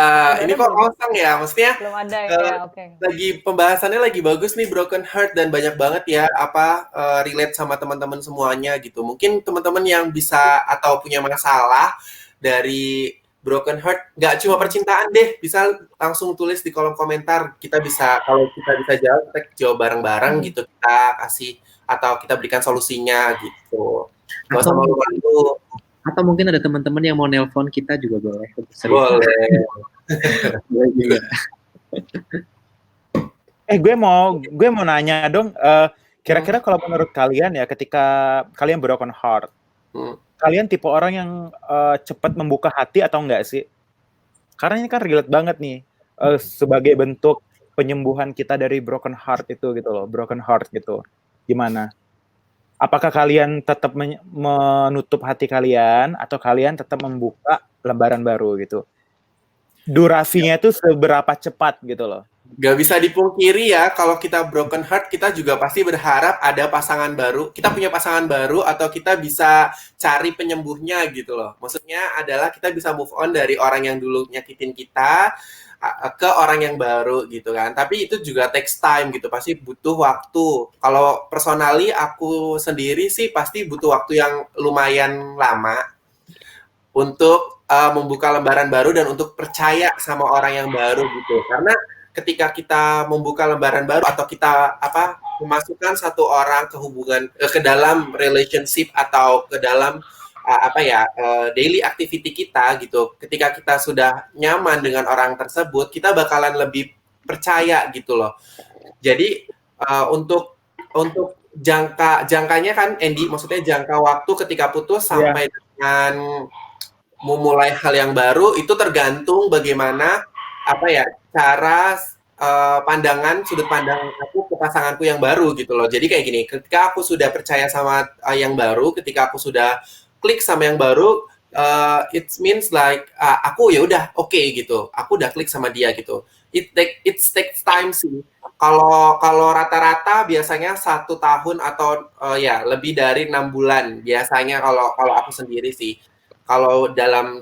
Speaker 3: Ini kok kosong ya, maksudnya
Speaker 1: belum ada ya, oke.
Speaker 3: Lagi pembahasannya lagi bagus nih, broken heart, dan banyak banget ya relate sama teman-teman semuanya gitu. Mungkin teman-teman yang bisa atau punya masalah dari broken heart, nggak cuma percintaan deh, bisa langsung tulis di kolom komentar. Kalau kita bisa jawab bareng-bareng gitu, kita kasih atau kita berikan solusinya gitu. Nggak usah malu-malu.
Speaker 4: Atau mungkin ada teman-teman yang mau nelpon kita juga boleh.
Speaker 3: Boleh.
Speaker 4: juga.
Speaker 2: Gue mau nanya dong, kira-kira kalau menurut kalian ya, ketika kalian broken heart, kalian tipe orang yang cepat membuka hati atau enggak sih? Karena ini kan relate banget nih, sebagai bentuk penyembuhan kita dari broken heart itu gitu loh, broken heart gitu. Gimana? Apakah kalian tetap menutup hati kalian atau kalian tetap membuka lembaran baru gitu? Durasinya itu seberapa cepat gitu loh?
Speaker 3: Gak bisa dipungkiri ya, kalau kita broken heart, kita juga pasti berharap ada pasangan baru. Kita punya pasangan baru atau kita bisa cari penyembuhnya gitu loh. Maksudnya adalah kita bisa move on dari orang yang dulu nyakitin kita ke orang yang baru gitu kan. Tapi itu juga takes time gitu, pasti butuh waktu. Kalau personally aku sendiri sih pasti butuh waktu yang lumayan lama untuk membuka lembaran baru dan untuk percaya sama orang yang baru gitu. Karena ketika kita membuka lembaran baru atau kita memasukkan satu orang ke hubungan ke dalam relationship atau ke dalam daily activity kita gitu, ketika kita sudah nyaman dengan orang tersebut, kita bakalan lebih percaya gitu loh. Jadi untuk jangkanya kan Andy, maksudnya jangka waktu ketika putus sampai dengan memulai hal yang baru itu tergantung bagaimana cara sudut pandang aku ke pasanganku yang baru gitu loh. Jadi kayak gini, ketika aku sudah percaya sama yang baru, ketika aku sudah klik sama yang baru, it means like aku ya udah oke gitu, aku udah klik sama dia gitu. It takes time sih. Kalau rata-rata biasanya 1 tahun atau lebih dari 6 bulan biasanya kalau aku sendiri sih. Kalau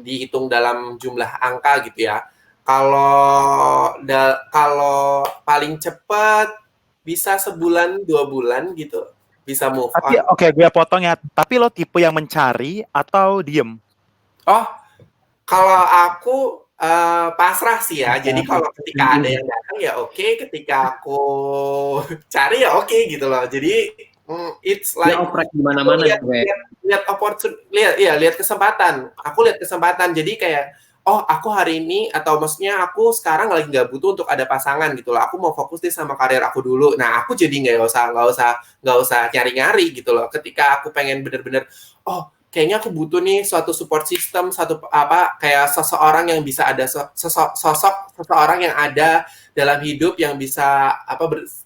Speaker 3: dihitung dalam jumlah angka gitu ya. Kalau paling cepat bisa sebulan 2 bulan gitu. bisa move
Speaker 2: Tapi
Speaker 3: on.
Speaker 2: oke, gue potong ya. Tapi lo tipe yang mencari atau diem?
Speaker 3: Oh, kalau aku pasrah sih ya. Jadi kalau ketika ada yang datang ya oke, ketika aku cari ya oke gitu loh. Jadi it's like
Speaker 4: oprek di mana-mana
Speaker 3: lihat kesempatan. Aku lihat kesempatan. Jadi kayak aku hari ini atau maksudnya aku sekarang lagi nggak butuh untuk ada pasangan gitu loh. Aku mau fokus deh sama karir aku dulu. Nah, aku jadi nggak usah nyari-nyari gitu loh. Ketika aku pengen bener-bener kayaknya aku butuh nih suatu support system, kayak seseorang yang bisa ada sosok seseorang yang ada dalam hidup yang bisa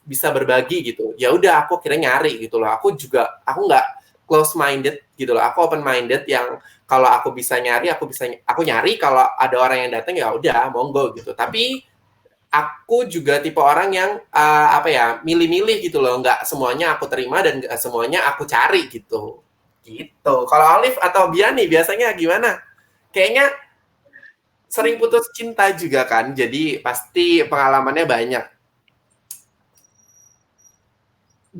Speaker 3: bisa berbagi gitu. Ya udah aku akhirnya nyari gitu loh. Aku nggak close minded gitu loh. Aku open minded yang kalau aku bisa nyari, aku nyari. Kalau ada orang yang datang ya udah monggo gitu. Tapi aku juga tipe orang yang milih-milih gitu loh. Nggak semuanya aku terima dan nggak semuanya aku cari gitu. Kalau Olive atau Biani biasanya gimana? Kayaknya sering putus cinta juga kan, jadi pasti pengalamannya banyak.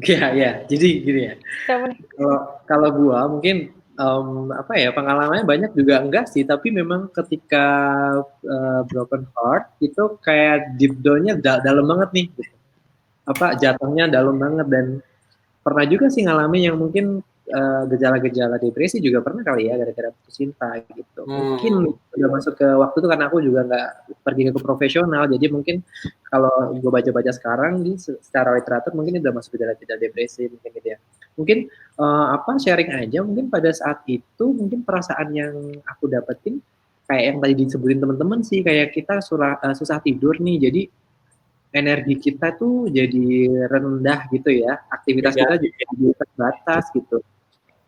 Speaker 4: Ya, jadi gini ya. Kalau gua mungkin pengalamannya banyak juga enggak sih, tapi memang ketika broken heart itu kayak deep down-nya dalam banget nih. Gitu. Jatuhnya dalam banget, dan pernah juga sih ngalamin yang mungkin gejala-gejala depresi juga pernah kali ya gara-gara putus cinta gitu. Mungkin udah masuk ke waktu itu karena aku juga nggak pergi ke profesional, jadi mungkin kalau gue baca-baca sekarang secara literatur mungkin udah masuk gejala-gejala depresi mungkin gitu ya. Mungkin sharing aja mungkin pada saat itu mungkin perasaan yang aku dapetin kayak yang tadi disebutin teman-teman sih, kayak kita susah tidur nih, jadi energi kita tuh jadi rendah gitu ya, aktivitas kita jadi terbatas gitu.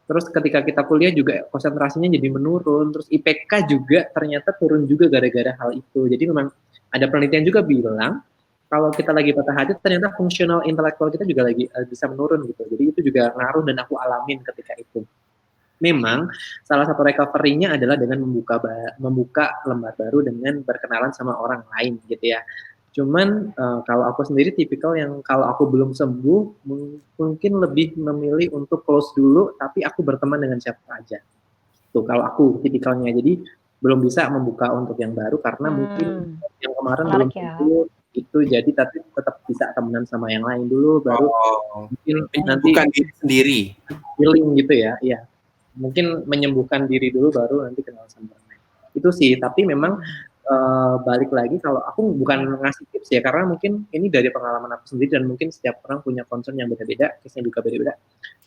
Speaker 4: Terus ketika kita kuliah juga konsentrasinya jadi menurun, terus IPK juga ternyata turun juga gara-gara hal itu. Jadi memang ada penelitian juga bilang kalau kita lagi patah hati ternyata fungsional intelektual kita juga lagi bisa menurun gitu. Jadi itu juga ngaruh dan aku alamin ketika itu. Memang salah satu recovery-nya adalah dengan membuka lembar baru dengan berkenalan sama orang lain gitu ya. Cuman kalau aku sendiri tipikal yang kalau aku belum sembuh mungkin lebih memilih untuk close dulu, tapi aku berteman dengan siapa aja. Tuh kalau aku tipikalnya, jadi belum bisa membuka untuk yang baru karena mungkin yang kemarin belum sembuh itu, jadi tapi tetap bisa temenan sama yang lain dulu baru mungkin nanti
Speaker 3: bukan diri sendiri
Speaker 4: healing gitu ya. Iya, mungkin menyembuhkan diri dulu baru nanti kenal sama orang lain. Itu sih, tapi memang balik lagi kalau aku bukan ngasih tips ya, karena mungkin ini dari pengalaman aku sendiri dan mungkin setiap orang punya concern yang beda-beda, case-nya juga beda-beda.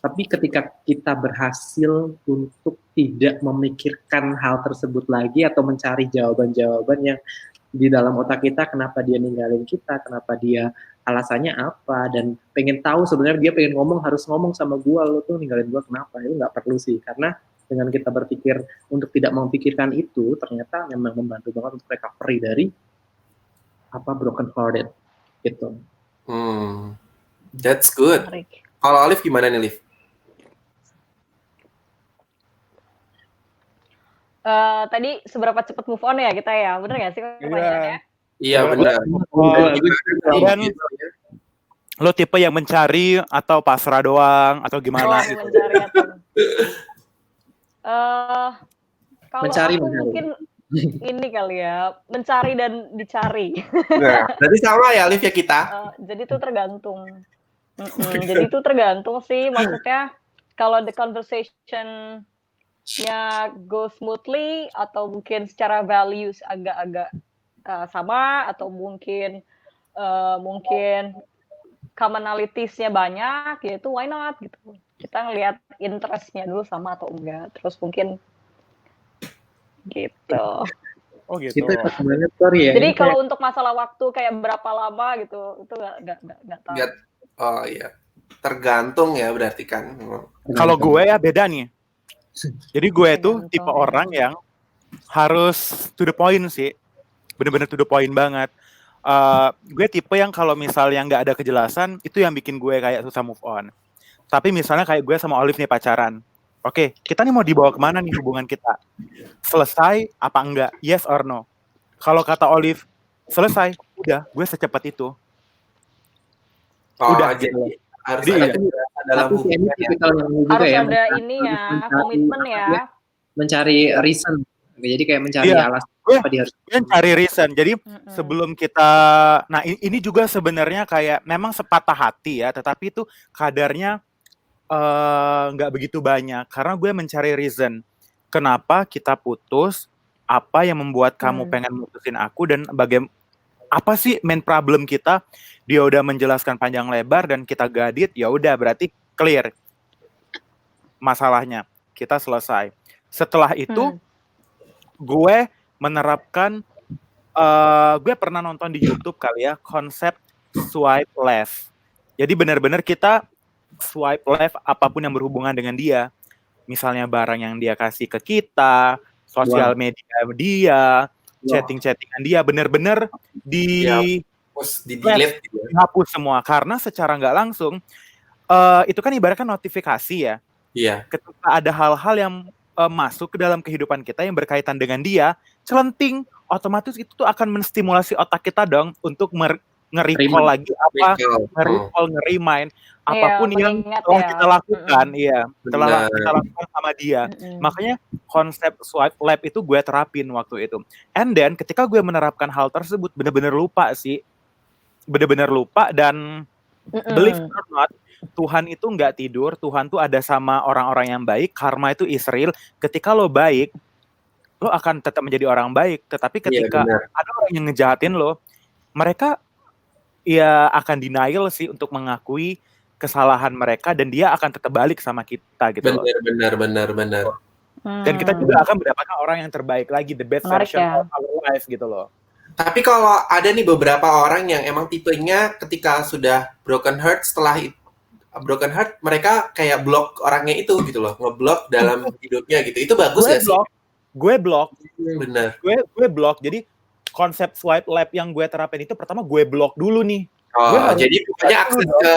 Speaker 4: Tapi ketika kita berhasil untuk tidak memikirkan hal tersebut lagi atau mencari jawaban-jawaban yang di dalam otak kita, kenapa dia ninggalin kita, kenapa dia alasannya apa, dan pengen tahu sebenarnya dia pengen ngomong, harus ngomong sama gua, lo tuh ninggalin gua kenapa, itu nggak perlu sih, karena dengan kita berpikir untuk tidak memikirkan itu, ternyata memang membantu banget untuk recovery dari broken hearted gitu.
Speaker 3: That's good. Kalau Olive gimana nih, Liv?
Speaker 1: Tadi seberapa cepat move on ya kita ya, bener nggak sih pertanyaannya?
Speaker 3: Iya benar.
Speaker 2: Dan lo tipe yang mencari atau pasrah doang atau gimana?
Speaker 1: Mencari atau kalau
Speaker 4: mencari.
Speaker 1: Aku mungkin ini kali ya, mencari dan dicari.
Speaker 3: Nah, berarti sama ya Liv ya kita.
Speaker 1: Jadi itu tergantung. Jadi itu tergantung sih, maksudnya kalau the conversation-nya go smoothly atau mungkin secara values agak-agak sama atau mungkin commonalities-nya banyak, yaitu why not gitu. Kita ngelihat interest-nya dulu sama atau enggak, terus mungkin gitu.
Speaker 2: Oh gitu.
Speaker 1: Jadi kalau untuk masalah waktu kayak berapa lama gitu, itu nggak tahu.
Speaker 3: Oh iya, tergantung ya berarti kan.
Speaker 2: Kalau gue ya beda nih. Jadi gue tuh tipe orang yang harus to the point sih, bener-bener to the point banget. Gue tipe yang kalau misalnya nggak ada kejelasan, itu yang bikin gue kayak susah move on. Tapi misalnya kayak gue sama Olive nih pacaran. Oke, kita nih mau dibawa kemana nih hubungan kita? Selesai apa enggak? Yes or no? Kalau kata Olive, selesai. Udah, gue secepat itu.
Speaker 3: Udah. Jadi Harus
Speaker 2: Jadi
Speaker 3: ada
Speaker 2: iya.
Speaker 3: kejelasan dalam
Speaker 4: Tapi ini
Speaker 3: hubungan ya.
Speaker 4: tipikal yang ini juga
Speaker 1: Harus
Speaker 4: ya,
Speaker 1: ada ini ya, komitmen ya.
Speaker 4: mencari reason. Jadi kayak mencari
Speaker 2: Iya.
Speaker 4: alasan
Speaker 2: Gue
Speaker 4: apa dia harus
Speaker 2: cari reason. Jadi
Speaker 1: Mm-mm.
Speaker 2: sebelum kita, nah ini juga sebenarnya kayak memang sepatah hati ya, tetapi itu kadarnya nggak begitu banyak karena gue mencari reason kenapa kita putus, apa yang membuat kamu pengen mutusin aku, dan apa sih main problem kita. Dia udah menjelaskan panjang lebar dan kita gadit, ya udah berarti clear masalahnya, kita selesai. Setelah itu gue menerapkan, gue pernah nonton di YouTube kali ya, konsep swipe left. Jadi benar-benar kita swipe left apapun yang berhubungan dengan dia. Misalnya barang yang dia kasih ke kita, sosial media dia, chatting-chattingan dia, benar-benar
Speaker 3: di-delete gitu.
Speaker 2: dihapus semua. Karena secara nggak langsung, itu kan ibaratkan notifikasi ya.
Speaker 3: Iya.
Speaker 2: Ketika ada hal-hal yang masuk ke dalam kehidupan kita yang berkaitan dengan dia, celenting, otomatis itu tuh akan menstimulasi otak kita dong untuk nge-recall lagi apa, nge-recall, nge-remind apapun yang telah kita lakukan, telah kita lakukan sama dia. Makanya konsep swipe left itu gue terapin waktu itu. And then ketika gue menerapkan hal tersebut, bener-bener lupa sih, bener-bener lupa. Dan believe it or not, Tuhan itu nggak tidur. Tuhan tuh ada sama orang-orang yang baik. Karma itu is real. Ketika lo baik, lo akan tetap menjadi orang baik. Tetapi ketika ada orang yang ngejahatin lo, mereka ya akan denial sih untuk mengakui kesalahan mereka, dan dia akan tetap balik sama kita gitu loh.
Speaker 3: Benar.
Speaker 2: Dan kita juga akan mendapatkan orang yang terbaik lagi, the best version of our life gitu loh.
Speaker 3: Tapi kalau ada nih beberapa orang yang emang tipenya ketika sudah broken heart, setelah broken heart mereka kayak blok orangnya itu gitu loh, ngeblok dalam hidupnya gitu. Itu bagus gak sih?
Speaker 2: Gue blok.
Speaker 3: Benar.
Speaker 2: Gue blok. Jadi konsep swipe left yang gue terapin itu pertama gue blok dulu nih.
Speaker 3: Jadi pokoknya akses ke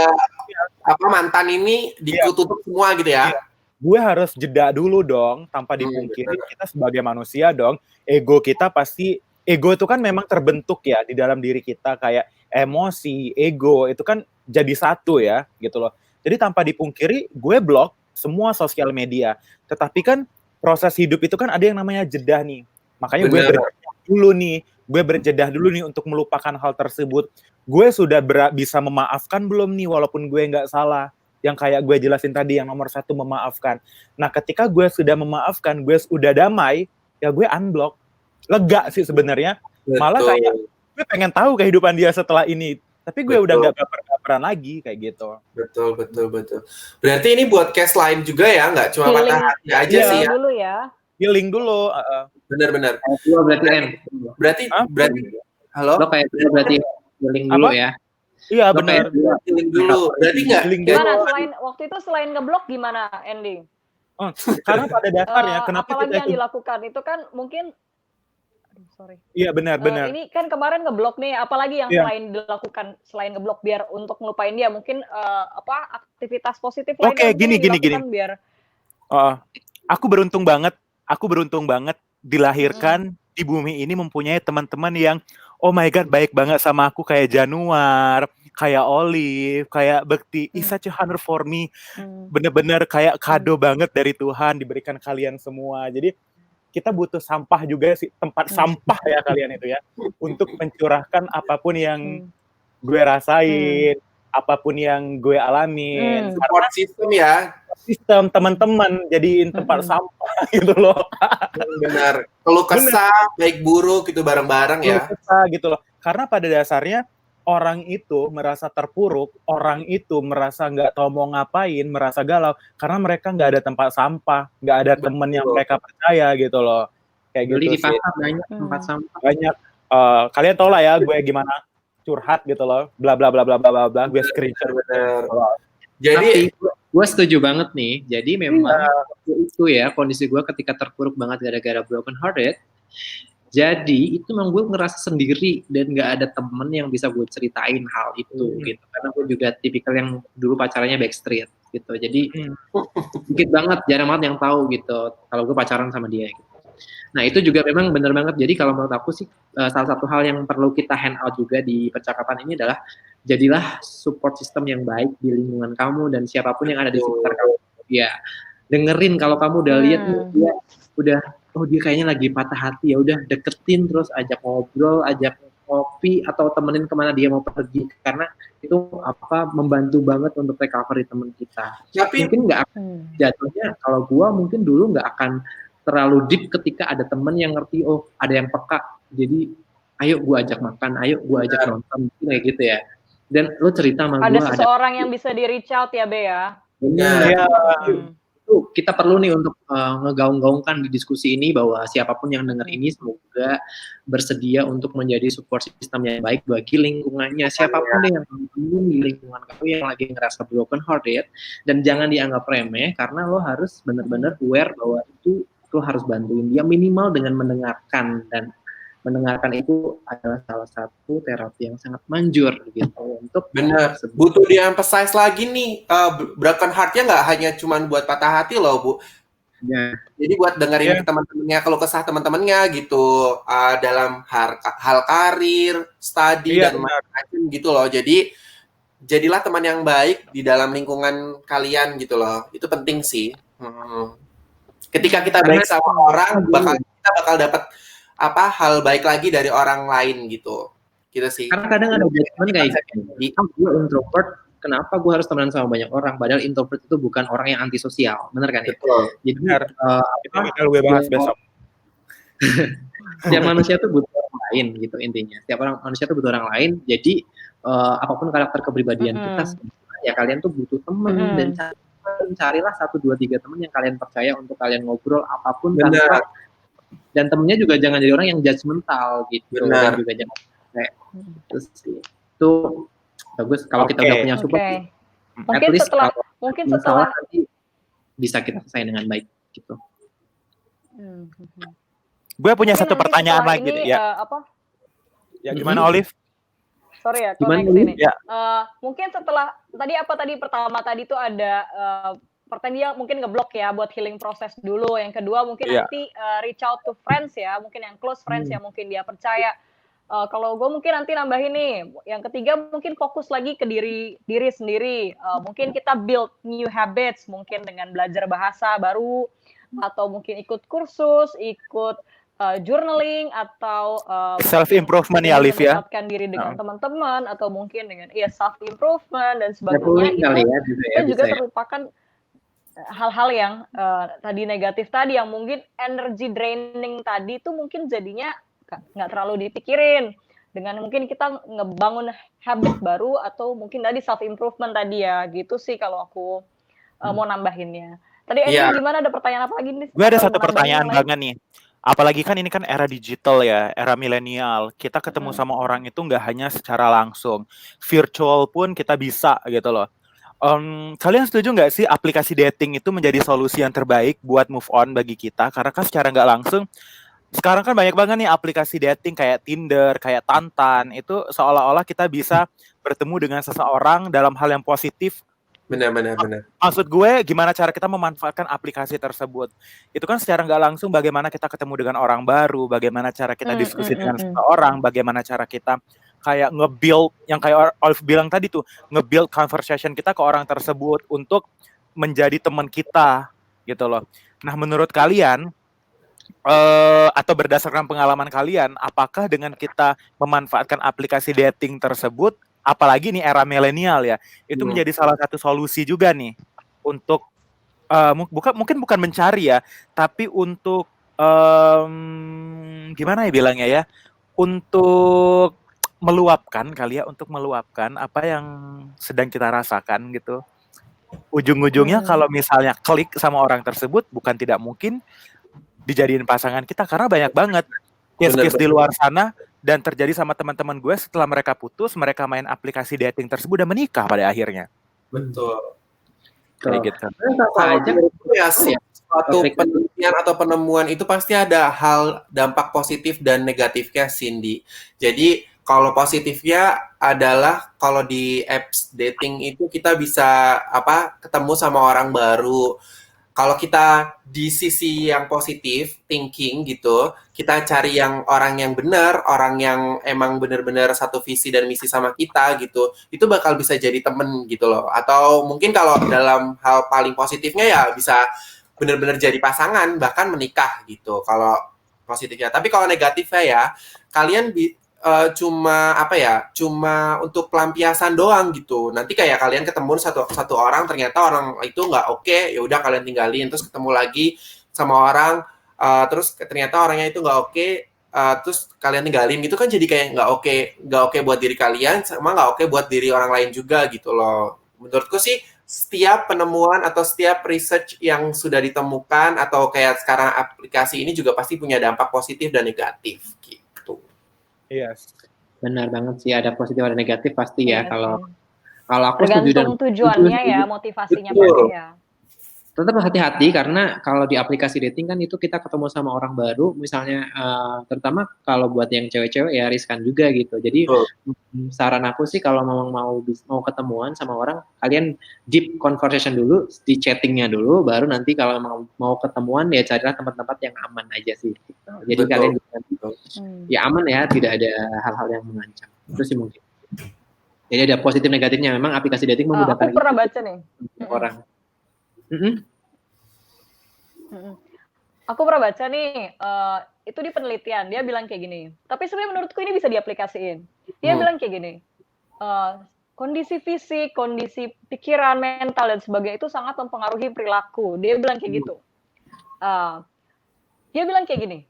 Speaker 3: mantan ini ditutup semua gitu ya.
Speaker 2: Gue harus jeda dulu dong, tanpa dipungkiri kita sebagai manusia dong, ego kita pasti, ego itu kan memang terbentuk ya di dalam diri kita, kayak emosi, ego itu kan jadi satu ya gitu loh. Jadi tanpa dipungkiri gue blok semua sosial media. Tetapi kan proses hidup itu kan ada yang namanya jeda nih. Makanya gue berjedah dulu nih untuk melupakan hal tersebut. Gue sudah bisa memaafkan belum nih, walaupun gue nggak salah. Yang kayak gue jelasin tadi, yang nomor 1 memaafkan. Nah ketika gue sudah memaafkan, gue udah damai, ya gue unblock. Lega sih sebenarnya. Malah kayak gue pengen tahu kehidupan dia setelah ini. Tapi gue udah nggak baper-baperan lagi kayak gitu.
Speaker 3: Betul. Berarti ini buat case lain juga ya, nggak cuma patah hati aja sih ya.
Speaker 1: Dulu ya.
Speaker 2: Healing dulu.
Speaker 3: Benar. Berarti halo?
Speaker 4: Lo kayak berarti healing dulu ya.
Speaker 2: Iya benar.
Speaker 3: Healing dulu. Berarti nggak?
Speaker 1: Gimana waktu itu selain ngeblok gimana ending?
Speaker 2: Karena pada dasarnya kenapa
Speaker 1: apalagi
Speaker 2: kita
Speaker 1: yang dilakukan itu kan mungkin.
Speaker 2: Iya benar.
Speaker 1: Ini kan kemarin ngeblok nih, apalagi yang selain dilakukan selain ngeblok biar untuk ngelupain dia, mungkin aktivitas positif lainnya.
Speaker 2: Oke, gini.
Speaker 1: Biar
Speaker 2: aku beruntung banget dilahirkan di bumi ini mempunyai teman-teman yang oh my god baik banget sama aku, kayak Januar, kayak Olive, kayak Bekti. It's such a honor for me. Bener-bener kayak kado banget dari Tuhan diberikan kalian semua. Jadi kita butuh sampah juga sih, tempat sampah ya kalian itu ya, untuk mencurahkan apapun yang gue rasain, apapun yang gue alamin.
Speaker 3: Support system ya.
Speaker 2: Sistem teman-teman jadiin tempat sampah gitu loh.
Speaker 3: Benar. Keluh kesah, baik buruk itu bareng-bareng ya.
Speaker 2: Keluh kesah gitu loh. Karena pada dasarnya orang itu merasa terpuruk, orang itu merasa nggak tahu mau ngapain, merasa galau, karena mereka nggak ada tempat sampah, nggak ada teman yang mereka percaya gitu loh. Kayak
Speaker 4: Beli
Speaker 2: gitu
Speaker 4: di
Speaker 2: sih.
Speaker 4: pasar banyak tempat sampah.
Speaker 2: Banyak. Kalian tau lah ya gue gimana curhat gitu loh, bla bla bla bla bla bla, gue screenshot.
Speaker 3: Jadi
Speaker 4: gue setuju banget nih. Jadi memang itu ya kondisi gue ketika terpuruk banget gara-gara broken hearted. Jadi itu memang gue ngerasa sendiri dan nggak ada temen yang bisa gue ceritain hal itu gitu. Karena gue juga tipikal yang dulu pacarannya backstreet gitu. Jadi dikit banget, jarang banget yang tahu gitu kalau gue pacaran sama dia gitu. Nah itu juga memang bener banget. Jadi kalau menurut aku sih salah satu hal yang perlu kita hand out juga di percakapan ini adalah jadilah support system yang baik di lingkungan kamu dan siapapun yang ada di sekitar kamu. Ya, dengerin kalau kamu udah lihat nih dia udah dia kayaknya lagi patah hati, ya udah deketin terus, ajak ngobrol, ajak kopi atau temenin kemana dia mau pergi, karena itu membantu banget untuk recovery teman kita. Tapi mungkin nggak akan jatuhnya, kalau gua mungkin dulu nggak akan terlalu deep ketika ada temen yang ngerti, oh ada yang peka, jadi ayo gua ajak makan, ayo gua ajak nonton, kayak gitu ya. Dan lo cerita sama
Speaker 1: ada seseorang yang bisa di reach out ya, Be ya.
Speaker 4: Benar. Itu kita perlu nih untuk ngegaung-gaungkan di diskusi ini bahwa siapapun yang dengar ini semoga bersedia untuk menjadi support system yang baik bagi lingkungannya. Siapapun deh yang di lingkungan kamu yang lagi ngerasa broken hearted, dan jangan dianggap remeh karena lo harus benar-benar aware bahwa itu lo harus bantuin dia minimal dengan mendengarkan, dan mendengarkan itu adalah salah satu terapi yang sangat manjur gitu untuk
Speaker 3: benar. Butuh di-emphasize lagi nih, broken heart-nya nggak hanya cuma buat patah hati loh, Bu.
Speaker 4: Ya.
Speaker 3: Jadi buat dengerin teman-temannya, kalau kesah teman-temannya gitu, dalam hal karir, studi dan macam-macam gitu loh. Jadi jadilah teman yang baik di dalam lingkungan kalian gitu loh. Itu penting sih. Ketika kita baik sama orang, kita bakal dapat hal baik lagi dari orang lain gitu sih.
Speaker 4: Karena kadang ada judgement kayak gini, gue introvert, kenapa gue harus temenan sama banyak orang, padahal introvert itu bukan orang yang antisosial, benar kan ya?
Speaker 3: Betul.
Speaker 4: Jadi
Speaker 2: itu bakal gue bahas besok.
Speaker 4: Setiap manusia itu butuh orang lain gitu intinya. Setiap manusia itu butuh orang lain. Jadi apapun karakter kepribadian kita, ya kalian tuh butuh teman, dan carilah 1, 2, 3 teman yang kalian percaya untuk kalian ngobrol apapun tanpa. Dan temennya juga jangan jadi orang yang judgmental gitu.
Speaker 3: Benar.
Speaker 4: Dan juga jangan kayak itu bagus kalau kita udah punya support.
Speaker 1: Mungkin setelah
Speaker 4: nanti bisa kita selesai dengan baik gitu.
Speaker 2: Gue punya satu pertanyaan lagi nih ya. Ya gimana Olive?
Speaker 1: Sorry ya,
Speaker 4: gimana
Speaker 1: ini. Ya. Mungkin setelah pertama tadi tuh ada pertanyaan dia mungkin ngeblok ya buat healing proses dulu. Yang kedua mungkin nanti reach out to friends ya, mungkin yang close friends yang mungkin dia percaya. Kalau gue mungkin nanti nambahin nih. Yang ketiga mungkin fokus lagi ke diri sendiri. Mungkin kita build new habits, mungkin dengan belajar bahasa baru, atau mungkin ikut kursus, ikut journaling, atau
Speaker 2: self improvement ya, Liv ya.
Speaker 1: Meningkatkan diri dengan teman-teman, atau mungkin dengan self improvement dan sebagainya. Itu juga merupakan hal-hal yang tadi negatif tadi, yang mungkin energy draining tadi itu mungkin jadinya nggak terlalu dipikirin, dengan mungkin kita ngebangun habit baru, atau mungkin tadi self improvement tadi ya, gitu sih kalau aku mau nambahinnya. Tadi gimana, ada pertanyaan apa lagi nih?
Speaker 2: Gue ada satu pertanyaan banget nih. Apalagi kan ini kan era digital ya, era milenial. Kita ketemu sama orang itu nggak hanya secara langsung, virtual pun kita bisa gitu loh. Kalian setuju nggak sih aplikasi dating itu menjadi solusi yang terbaik buat move on bagi kita? Karena kan secara nggak langsung, sekarang kan banyak banget nih aplikasi dating kayak Tinder, kayak Tantan, itu seolah-olah kita bisa bertemu dengan seseorang dalam hal yang positif.
Speaker 3: Benar.
Speaker 2: Maksud gue, gimana cara kita memanfaatkan aplikasi tersebut? Itu kan secara nggak langsung bagaimana kita ketemu dengan orang baru, bagaimana cara kita diskusi dengan seseorang, bagaimana cara kita kayak nge-build, yang kayak Olive bilang tadi tuh, nge-build conversation kita ke orang tersebut untuk menjadi teman kita, gitu loh. Nah, menurut kalian, atau berdasarkan pengalaman kalian, apakah dengan kita memanfaatkan aplikasi dating tersebut, apalagi nih era milenial ya, itu menjadi salah satu solusi juga nih untuk mungkin bukan mencari ya, tapi untuk gimana ya bilangnya ya, untuk meluapkan kali ya, untuk meluapkan apa yang sedang kita rasakan gitu. Ujung-ujungnya kalau misalnya klik sama orang tersebut, bukan tidak mungkin dijadiin pasangan kita, karena banyak banget case-case di luar sana dan terjadi sama teman-teman gue, setelah mereka putus, mereka main aplikasi dating tersebut dan menikah pada akhirnya.
Speaker 3: Betul.
Speaker 2: Kayak gitu.
Speaker 3: Suatu penelitian atau penemuan itu pasti ada hal dampak positif dan negatifnya, Cindy. Jadi kalau positifnya adalah kalau di apps dating itu kita bisa ketemu sama orang baru. kalau kita di sisi yang positif thinking gitu, kita cari yang orang yang benar, orang yang emang benar-benar satu visi dan misi sama kita gitu, itu bakal bisa jadi temen gitu loh. Atau mungkin kalau dalam hal paling positifnya ya bisa benar-benar jadi pasangan, bahkan menikah gitu. Kalau positifnya. Tapi kalau negatifnya ya, kalian cuma untuk pelampiasan doang gitu. Nanti kayak kalian ketemu satu orang, ternyata orang itu nggak oke, ya udah kalian tinggalin, terus ketemu lagi sama orang, terus ternyata orangnya itu nggak oke, terus kalian tinggalin gitu kan, jadi kayak nggak oke buat diri kalian, sama nggak oke buat diri orang lain juga gitu loh. Menurutku sih setiap penemuan atau setiap research yang sudah ditemukan atau kayak sekarang aplikasi ini juga pasti punya dampak positif dan negatif gitu.
Speaker 2: Yes.
Speaker 4: Benar banget sih, ada positif ada negatif pasti ya. Kalau aku
Speaker 1: tergantung tujuannya ya, motivasinya pasti ya.
Speaker 4: Tetap hati-hati karena kalau di aplikasi dating kan itu kita ketemu sama orang baru, misalnya terutama kalau buat yang cewek-cewek ya riskan juga gitu. Jadi saran aku sih kalau memang mau ketemuan sama orang, kalian deep conversation dulu di chattingnya dulu, baru nanti kalau mau ketemuan ya carilah tempat-tempat yang aman aja sih. Gitu. Jadi kalian ya aman ya, tidak ada hal-hal yang mengancam. Itu sih mungkin. Jadi ada positif negatifnya. Memang aplikasi dating memudahkan.
Speaker 1: Aku pernah baca nih
Speaker 4: orang.
Speaker 1: Aku pernah baca nih, itu di penelitian, dia bilang kayak gini, tapi sebenarnya menurutku ini bisa diaplikasiin. Dia bilang kayak gini, kondisi fisik, kondisi pikiran, mental, dan sebagainya itu sangat mempengaruhi perilaku. Dia bilang kayak gitu. Dia bilang kayak gini,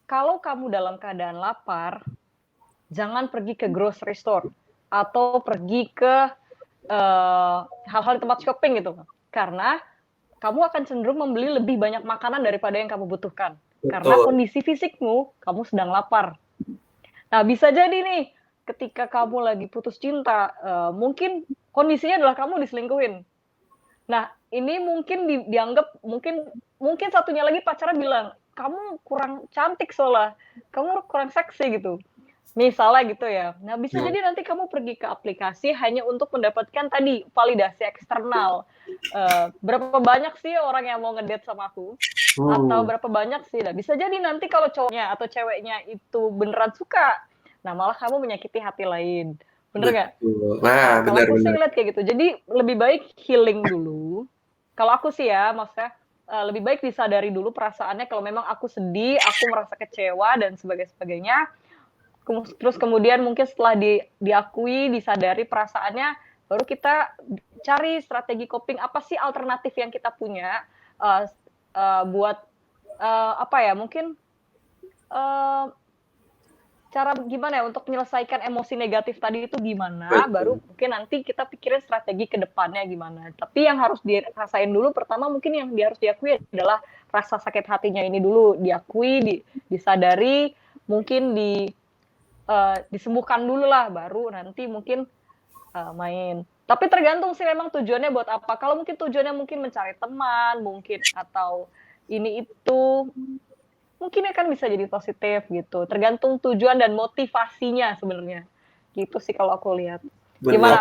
Speaker 1: kalau kamu dalam keadaan lapar, jangan pergi ke grocery store, atau pergi ke hal-hal di tempat shopping gitu. Karena kamu akan cenderung membeli lebih banyak makanan daripada yang kamu butuhkan. Karena kondisi fisikmu, kamu sedang lapar. Nah, bisa jadi nih, ketika kamu lagi putus cinta, mungkin kondisinya adalah kamu diselingkuhin. Nah, ini mungkin dianggap, mungkin satunya lagi pacarnya bilang, kamu kurang cantik soalnya, kamu kurang seksi gitu. Misalnya gitu ya. Nah, bisa jadi nanti kamu pergi ke aplikasi hanya untuk mendapatkan tadi validasi eksternal. Berapa banyak sih orang yang mau ngedate sama aku? Atau berapa banyak sih? Nah, bisa jadi nanti kalau cowoknya atau ceweknya itu beneran suka, nah malah kamu menyakiti hati lain. Bener nggak?
Speaker 3: Nah,
Speaker 1: kalau aku sih ngeliat kayak gitu. Jadi lebih baik healing dulu. Kalau aku sih ya, maksudnya lebih baik disadari dulu perasaannya. Kalau memang aku sedih, aku merasa kecewa dan sebagainya. Terus kemudian mungkin setelah diakui, disadari perasaannya, baru kita cari strategi coping, apa sih alternatif yang kita punya buat mungkin cara gimana ya untuk menyelesaikan emosi negatif tadi itu gimana, baru mungkin nanti kita pikirin strategi ke depannya gimana. Tapi yang harus dirasain dulu, pertama mungkin yang harus diakui adalah rasa sakit hatinya ini dulu, diakui, disadari, mungkin disembuhkan dulu lah, baru nanti mungkin main. Tapi tergantung sih memang tujuannya buat apa. Kalau mungkin tujuannya mungkin mencari teman, mungkin atau ini itu, mungkin akan bisa jadi positif gitu. Tergantung tujuan dan motivasinya sebenarnya. Gitu sih kalau aku lihat. Gimana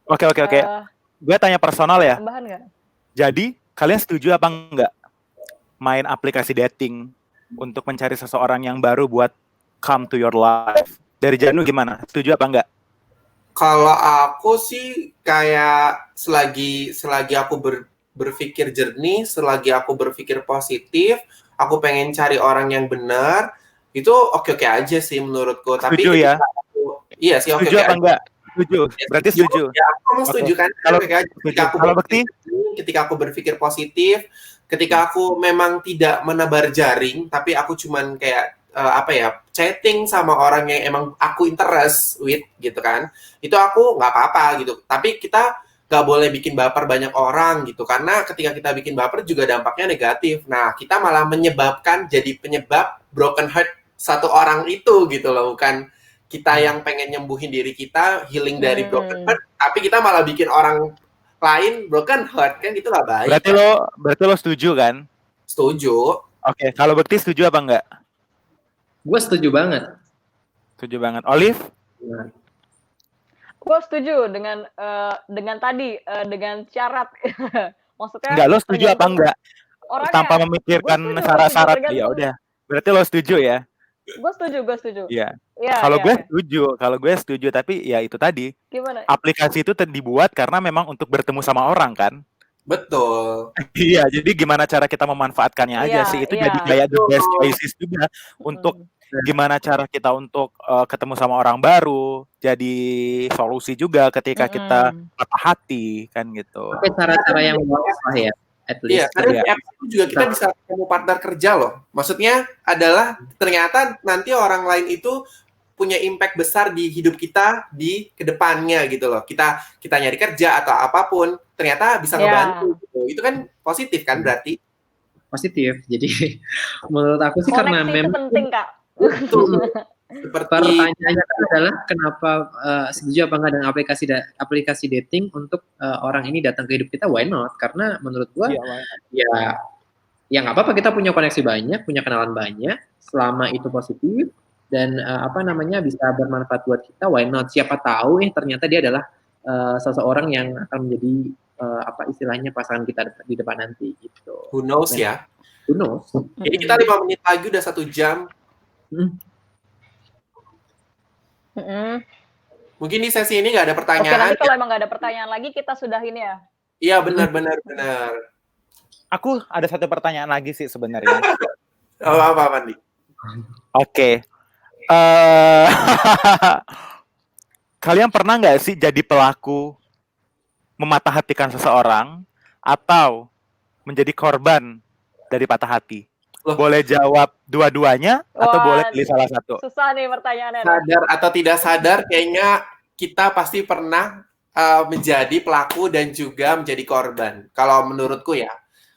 Speaker 2: Oke. Gue tanya personal ya.
Speaker 1: Tambahan nggak?
Speaker 2: Jadi kalian setuju apa enggak main aplikasi dating untuk mencari seseorang yang baru buat come to your life? Dari Janu gimana? Setuju apa enggak?
Speaker 3: Kalau aku sih kayak selagi aku berpikir jernih, selagi aku berpikir positif, aku pengen cari orang yang benar, itu oke-oke aja sih menurutku.
Speaker 2: Setuju
Speaker 3: tapi
Speaker 2: ya?
Speaker 3: Iya sih, oke-oke
Speaker 2: setuju apa
Speaker 3: aja.
Speaker 2: Enggak? Setuju. Berarti setuju.
Speaker 3: Ya, aku setuju kan. Ketika aku berpikir positif, ketika aku memang tidak menebar jaring, tapi aku cuman kayak chatting sama orang yang emang aku interest with gitu kan, itu aku nggak apa-apa gitu. Tapi kita nggak boleh bikin baper banyak orang gitu, karena ketika kita bikin baper juga dampaknya negatif. Nah, kita malah jadi penyebab broken heart satu orang itu gitu loh, bukan kita yang pengen nyembuhin diri kita, healing dari broken heart, tapi kita malah bikin orang lain broken heart, kan gitu nggak baik.
Speaker 2: Berarti lo setuju kan?
Speaker 3: Setuju.
Speaker 2: Oke, kalau Bekti setuju apa enggak?
Speaker 4: Gue setuju banget.
Speaker 2: Setuju banget. Olive?
Speaker 1: Gue setuju dengan tadi, dengan syarat Maksudnya
Speaker 2: Enggak, lo setuju apa enggak?
Speaker 1: Orangnya,
Speaker 2: tanpa memikirkan syarat-syarat. Ya udah. Berarti lo setuju ya?
Speaker 1: Gue setuju.
Speaker 2: Iya.
Speaker 1: Ya,
Speaker 2: Kalau gue setuju, tapi ya itu tadi.
Speaker 1: Gimana?
Speaker 2: Aplikasi itu dibuat karena memang untuk bertemu sama orang kan?
Speaker 3: Betul.
Speaker 2: Iya, jadi gimana cara kita memanfaatkannya aja sih. Itu jadi kayak the best choices juga untuk gimana cara kita untuk ketemu sama orang baru, jadi solusi juga ketika kita patah hati kan gitu.
Speaker 4: Tapi cara-cara yang bagus lah ya.
Speaker 3: Iya, karena di apps itu juga kita bisa ketemu partner kerja loh. Maksudnya adalah ternyata nanti orang lain itu punya impact besar di hidup kita di kedepannya gitu loh. Kita nyari kerja atau apapun, ternyata bisa ngebantu gitu. Itu kan positif kan berarti?
Speaker 4: Positif. Jadi menurut aku sih karena memang
Speaker 1: penting, Kak.
Speaker 3: Betul. Seperti
Speaker 4: pertanyaannya adalah kenapa setuju apa enggak dengan aplikasi dating untuk orang ini datang ke hidup kita? Why not? Karena menurut gua ya nggak apa-apa, kita punya koneksi banyak, punya kenalan banyak, selama itu positif dan bisa bermanfaat buat kita. Why not? Siapa tahu ternyata dia adalah seseorang yang akan menjadi istilahnya pasangan kita di depan nanti gitu.
Speaker 3: Who knows ya?
Speaker 4: Who knows?
Speaker 3: Jadi kita 5 menit lagi udah 1 jam. Mungkin di sesi ini nggak ada pertanyaan.
Speaker 1: Oke, nanti kalau emang nggak ada pertanyaan lagi kita sudahin ya.
Speaker 3: Iya, benar.
Speaker 2: Aku ada satu pertanyaan lagi sih sebenarnya.
Speaker 3: Apa nih?
Speaker 2: Oke. Kalian pernah nggak sih jadi pelaku mematah hatikan seseorang atau menjadi korban dari patah hati? Boleh jawab dua-duanya atau boleh pilih salah satu?
Speaker 1: Susah nih pertanyaannya.
Speaker 3: Sadar atau tidak sadar, kayaknya kita pasti pernah menjadi pelaku dan juga menjadi korban. Kalau menurutku ya,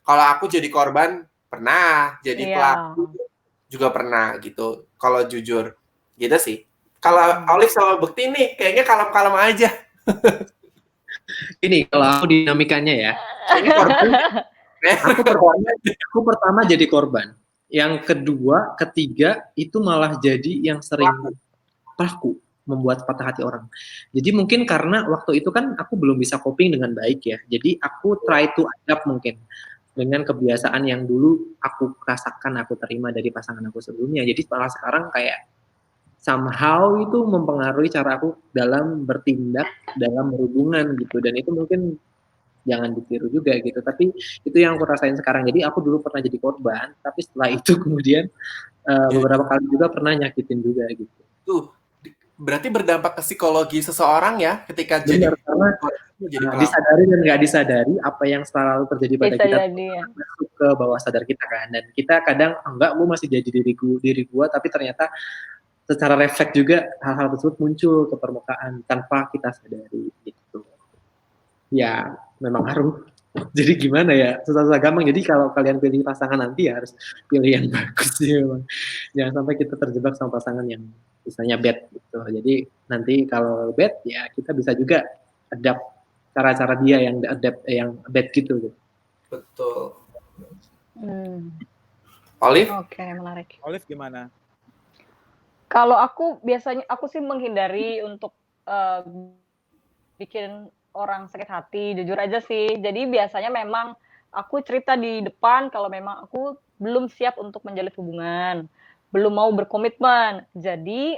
Speaker 3: kalau aku jadi korban pernah, jadi pelaku juga pernah gitu. Kalau jujur, gitu sih. Kalau Olive sama Bekti nih, kayaknya kalem-kalem aja.
Speaker 4: Ini kalau aku dinamikanya ya. Aku pertama jadi korban. Yang kedua, ketiga itu malah jadi yang sering pelaku membuat patah hati orang. Jadi mungkin karena waktu itu kan aku belum bisa coping dengan baik ya. Jadi aku try to adapt mungkin dengan kebiasaan yang dulu aku rasakan, aku terima dari pasangan aku sebelumnya. Jadi malah sekarang kayak somehow itu mempengaruhi cara aku dalam bertindak, dalam berhubungan gitu. Dan itu mungkin jangan ditiru juga gitu, tapi itu yang aku rasain sekarang. Jadi aku dulu pernah jadi korban, tapi setelah itu kemudian beberapa kali juga pernah nyakitin juga gitu.
Speaker 3: Tuh, berarti berdampak ke psikologi seseorang ya ketika
Speaker 4: benar,
Speaker 3: jadi
Speaker 4: disadari dan nggak disadari apa yang selalu terjadi pada kita masuk ke bawah sadar kita kan, dan kita kadang enggak, gue masih jadi diri gue, tapi ternyata secara refleks juga hal-hal tersebut muncul ke permukaan tanpa kita sadari gitu. Ya memang harus. Jadi gimana ya, susah-susah gampang. Jadi kalau kalian pilih pasangan nanti ya harus pilih yang bagus sih memang. Jangan sampai kita terjebak sama pasangan yang misalnya bad gitu. Jadi nanti kalau bad ya kita bisa juga adapt cara-cara dia yang adapt yang bad gitu.
Speaker 3: Betul. Olive?
Speaker 1: Oke, menarik.
Speaker 2: Olive gimana?
Speaker 1: Kalau aku biasanya aku sih menghindari untuk bikin orang sakit hati, jujur aja sih. Jadi biasanya memang aku cerita di depan kalau memang aku belum siap untuk menjalin hubungan, belum mau berkomitmen. Jadi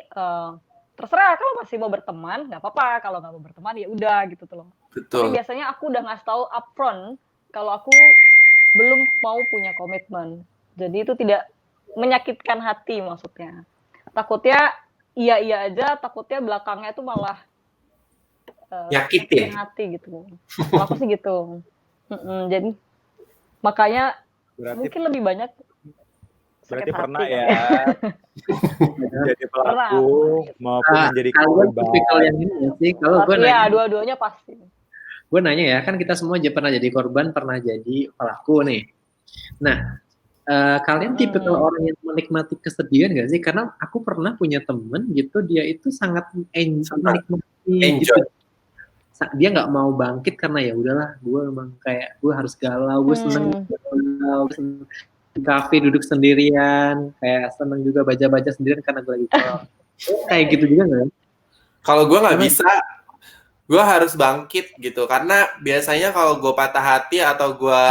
Speaker 1: terserah, kalau masih mau berteman nggak apa-apa, kalau nggak mau berteman ya udah gitu tuh loh.
Speaker 3: Betul.
Speaker 1: Tapi biasanya aku udah ngasih tahu upfront kalau aku belum mau punya komitmen. Jadi itu tidak menyakitkan hati maksudnya. Takutnya iya aja, takutnya belakangnya itu malah
Speaker 3: nyakitin
Speaker 1: hati gitu. Kalau aku sih gitu. Jadi makanya mungkin lebih banyak.
Speaker 2: Berarti pernah ya jadi pelaku maupun menjadi korban.
Speaker 4: Yang ini sih, kalau gue
Speaker 1: nanya, dua-duanya pasti.
Speaker 4: Gue nanya ya, kan kita semua pernah jadi korban, pernah jadi pelaku nih. Nah, kalian tipe orang yang menikmati kesedihan nggak sih? Karena aku pernah punya temen gitu, dia itu sangat menikmati gitu. Dia nggak mau bangkit karena ya udahlah, gue emang kayak gue harus galau, gue seneng di kafe duduk sendirian, kayak seneng juga baca sendirian karena gue lagi galau. Kayak gitu juga nggak?
Speaker 3: Kalau gue nggak bisa, gue harus bangkit gitu, karena biasanya kalau gue patah hati atau gue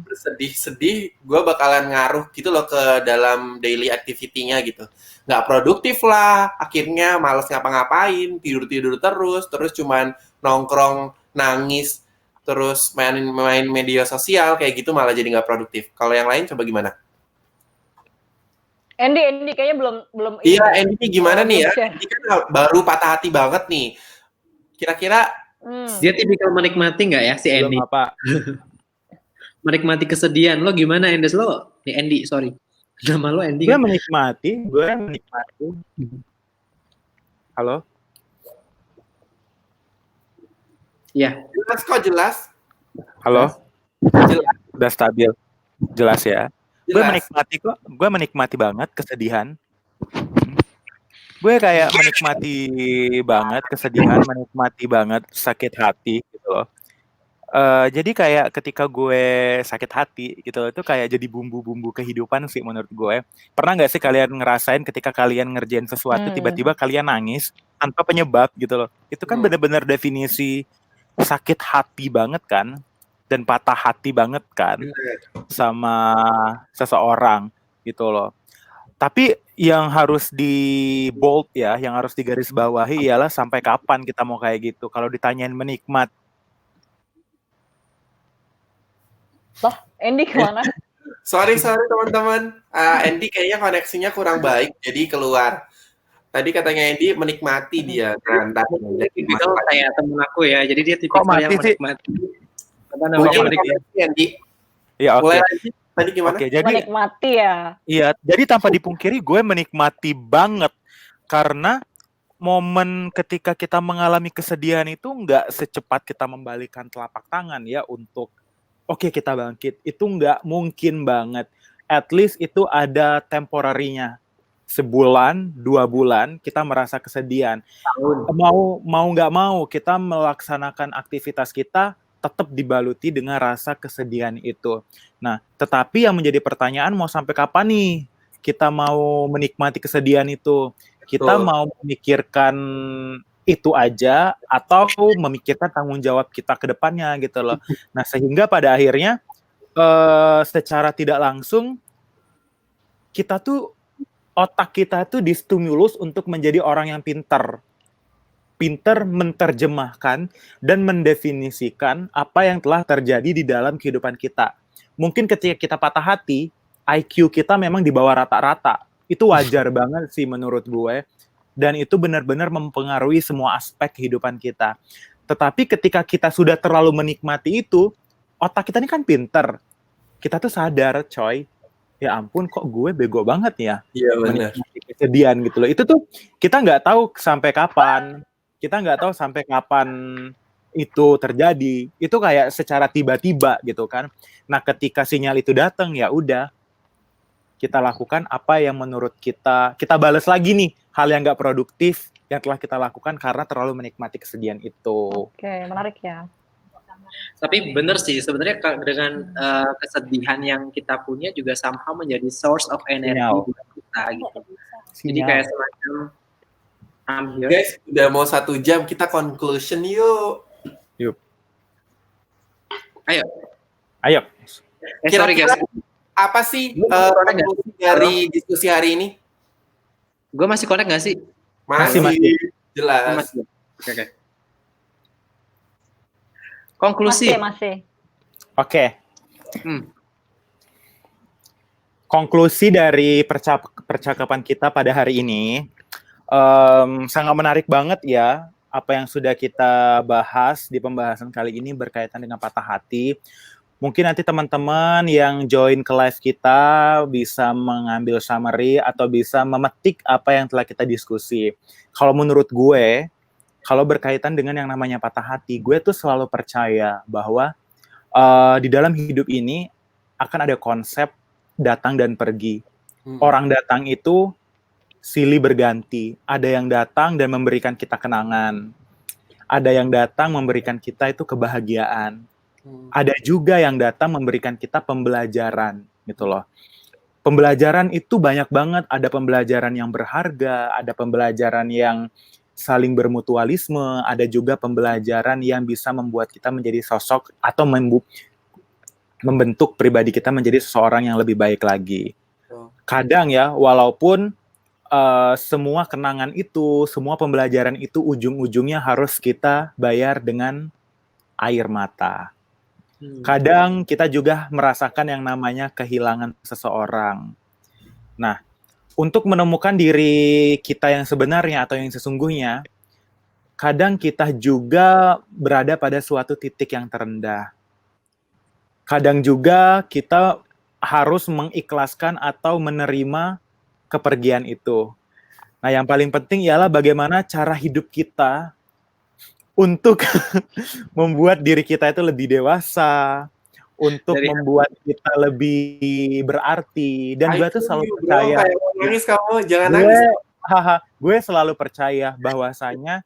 Speaker 3: bersedih-sedih, gue bakalan ngaruh gitu loh ke dalam daily activity-nya gitu. Nggak produktif lah, akhirnya males ngapa-ngapain, tidur-tidur terus cuman nongkrong, nangis, terus main media sosial, kayak gitu malah jadi nggak produktif. Kalau yang lain coba gimana?
Speaker 1: Andy kayaknya belum.
Speaker 3: Iya, Andy gimana nih ya? Andy kan baru patah hati banget nih. Kira-kira
Speaker 4: dia tipikal menikmati nggak ya si Andy?
Speaker 2: Apa?
Speaker 4: Menikmati kesedihan. Lo gimana, Endes? Lo? Andy, sorry. Nama lo Andy.
Speaker 2: Gue menikmati. Halo?
Speaker 4: Iya.
Speaker 3: Jelas kok, jelas.
Speaker 2: Halo?
Speaker 3: Jelas.
Speaker 2: Udah stabil. Jelas ya.
Speaker 3: Jelas.
Speaker 2: Gue menikmati banget kesedihan. Gue kayak menikmati banget kesedihan, menikmati banget sakit hati gitu loh. Jadi kayak ketika gue sakit hati gitu loh, itu kayak jadi bumbu-bumbu kehidupan sih menurut gue. Pernah nggak sih kalian ngerasain ketika kalian ngerjain sesuatu tiba-tiba kalian nangis tanpa penyebab gitu loh. Itu kan benar-benar definisi sakit hati banget kan, dan patah hati banget kan sama seseorang gitu loh. Tapi yang harus di bold ya, yang harus digarisbawahi ialah sampai kapan kita mau kayak gitu. Kalau ditanyain menikmat.
Speaker 1: Loh, Andy kemana?
Speaker 3: Sorry teman-teman. Andy kayaknya koneksinya kurang baik, jadi keluar. Tadi katanya Andy menikmati dia.
Speaker 4: Itu kayak temen aku ya, jadi dia tipikal yang menikmati.
Speaker 3: Apa namanya menikmati, Andy?
Speaker 2: Ya, oke.
Speaker 3: Tadi gimana?
Speaker 2: Oke, jadi
Speaker 1: menikmati ya.
Speaker 2: Iya, jadi tanpa dipungkiri gue menikmati banget karena momen ketika kita mengalami kesedihan itu nggak secepat kita membalikkan telapak tangan ya untuk oke, kita bangkit. Itu nggak mungkin banget. At least itu ada temporary-nya. Sebulan, 2 bulan kita merasa kesedihan. Mau nggak mau kita melaksanakan aktivitas kita tetap dibaluti dengan rasa kesedihan itu. Nah, tetapi yang menjadi pertanyaan mau sampai kapan nih kita mau menikmati kesedihan itu? Kita mau memikirkan itu aja atau memikirkan tanggung jawab kita ke depannya gitu loh. Nah, sehingga pada akhirnya secara tidak langsung kita tuh otak kita tuh distimulus untuk menjadi orang yang pintar menerjemahkan dan mendefinisikan apa yang telah terjadi di dalam kehidupan kita. Mungkin ketika kita patah hati, IQ kita memang di bawah rata-rata. Itu wajar banget sih menurut gue. Dan itu benar-benar mempengaruhi semua aspek kehidupan kita. Tetapi ketika kita sudah terlalu menikmati itu, otak kita ini kan pinter. Kita tuh sadar, coy. Ya ampun, kok gue bego banget ya.
Speaker 3: Iya benar.
Speaker 2: Menikmati kesedihan gitu loh. Itu tuh kita nggak tahu sampai kapan. Kita nggak tahu sampai kapan itu terjadi. Itu kayak secara tiba-tiba gitu kan. Nah, ketika sinyal itu datang, ya udah kita lakukan apa yang menurut kita balas lagi nih hal yang nggak produktif yang telah kita lakukan karena terlalu menikmati kesedihan itu.
Speaker 1: Oke, menarik ya.
Speaker 4: Tapi benar sih, sebenarnya dengan kesedihan yang kita punya juga somehow menjadi source of energy buat kita gitu. Jadi kayak semacam
Speaker 3: guys, udah mau 1 jam, kita conclusion yuk.
Speaker 2: Ayo.
Speaker 3: Sorry guys. Apa sih konklusi dari diskusi hari ini?
Speaker 4: Gue masih connect nggak sih?
Speaker 3: Masih. Jelas.
Speaker 4: Oke. Konklusi.
Speaker 1: Masih.
Speaker 2: Oke. Konklusi dari percakapan kita pada hari ini sangat menarik banget ya, apa yang sudah kita bahas di pembahasan kali ini berkaitan dengan patah hati. Mungkin nanti teman-teman yang join ke live kita bisa mengambil summary atau bisa memetik apa yang telah kita diskusi. Kalau menurut gue, kalau berkaitan dengan yang namanya patah hati, gue tuh selalu percaya bahwa di dalam hidup ini akan ada konsep datang dan pergi. Orang datang itu silih berganti. Ada yang datang dan memberikan kita kenangan. Ada yang datang memberikan kita itu kebahagiaan. Ada juga yang datang memberikan kita pembelajaran gitu loh. Pembelajaran itu banyak banget. Ada pembelajaran yang berharga, ada pembelajaran yang saling bermutualisme, ada juga pembelajaran yang bisa membuat kita menjadi sosok atau membentuk pribadi kita menjadi seseorang yang lebih baik lagi. Kadang ya, walaupun semua kenangan itu, semua pembelajaran itu ujung-ujungnya harus kita bayar dengan air mata. Kadang kita juga merasakan yang namanya kehilangan seseorang. Nah, untuk menemukan diri kita yang sebenarnya atau yang sesungguhnya, kadang kita juga berada pada suatu titik yang terendah. Kadang juga kita harus mengikhlaskan atau menerima kepergian itu. Nah, yang paling penting ialah bagaimana cara hidup kita untuk membuat diri kita itu lebih dewasa, untuk membuat kita lebih berarti. Dan gue tuh selalu percaya.
Speaker 3: Nangis kamu, jangan nangis.
Speaker 2: Gue selalu percaya bahwasanya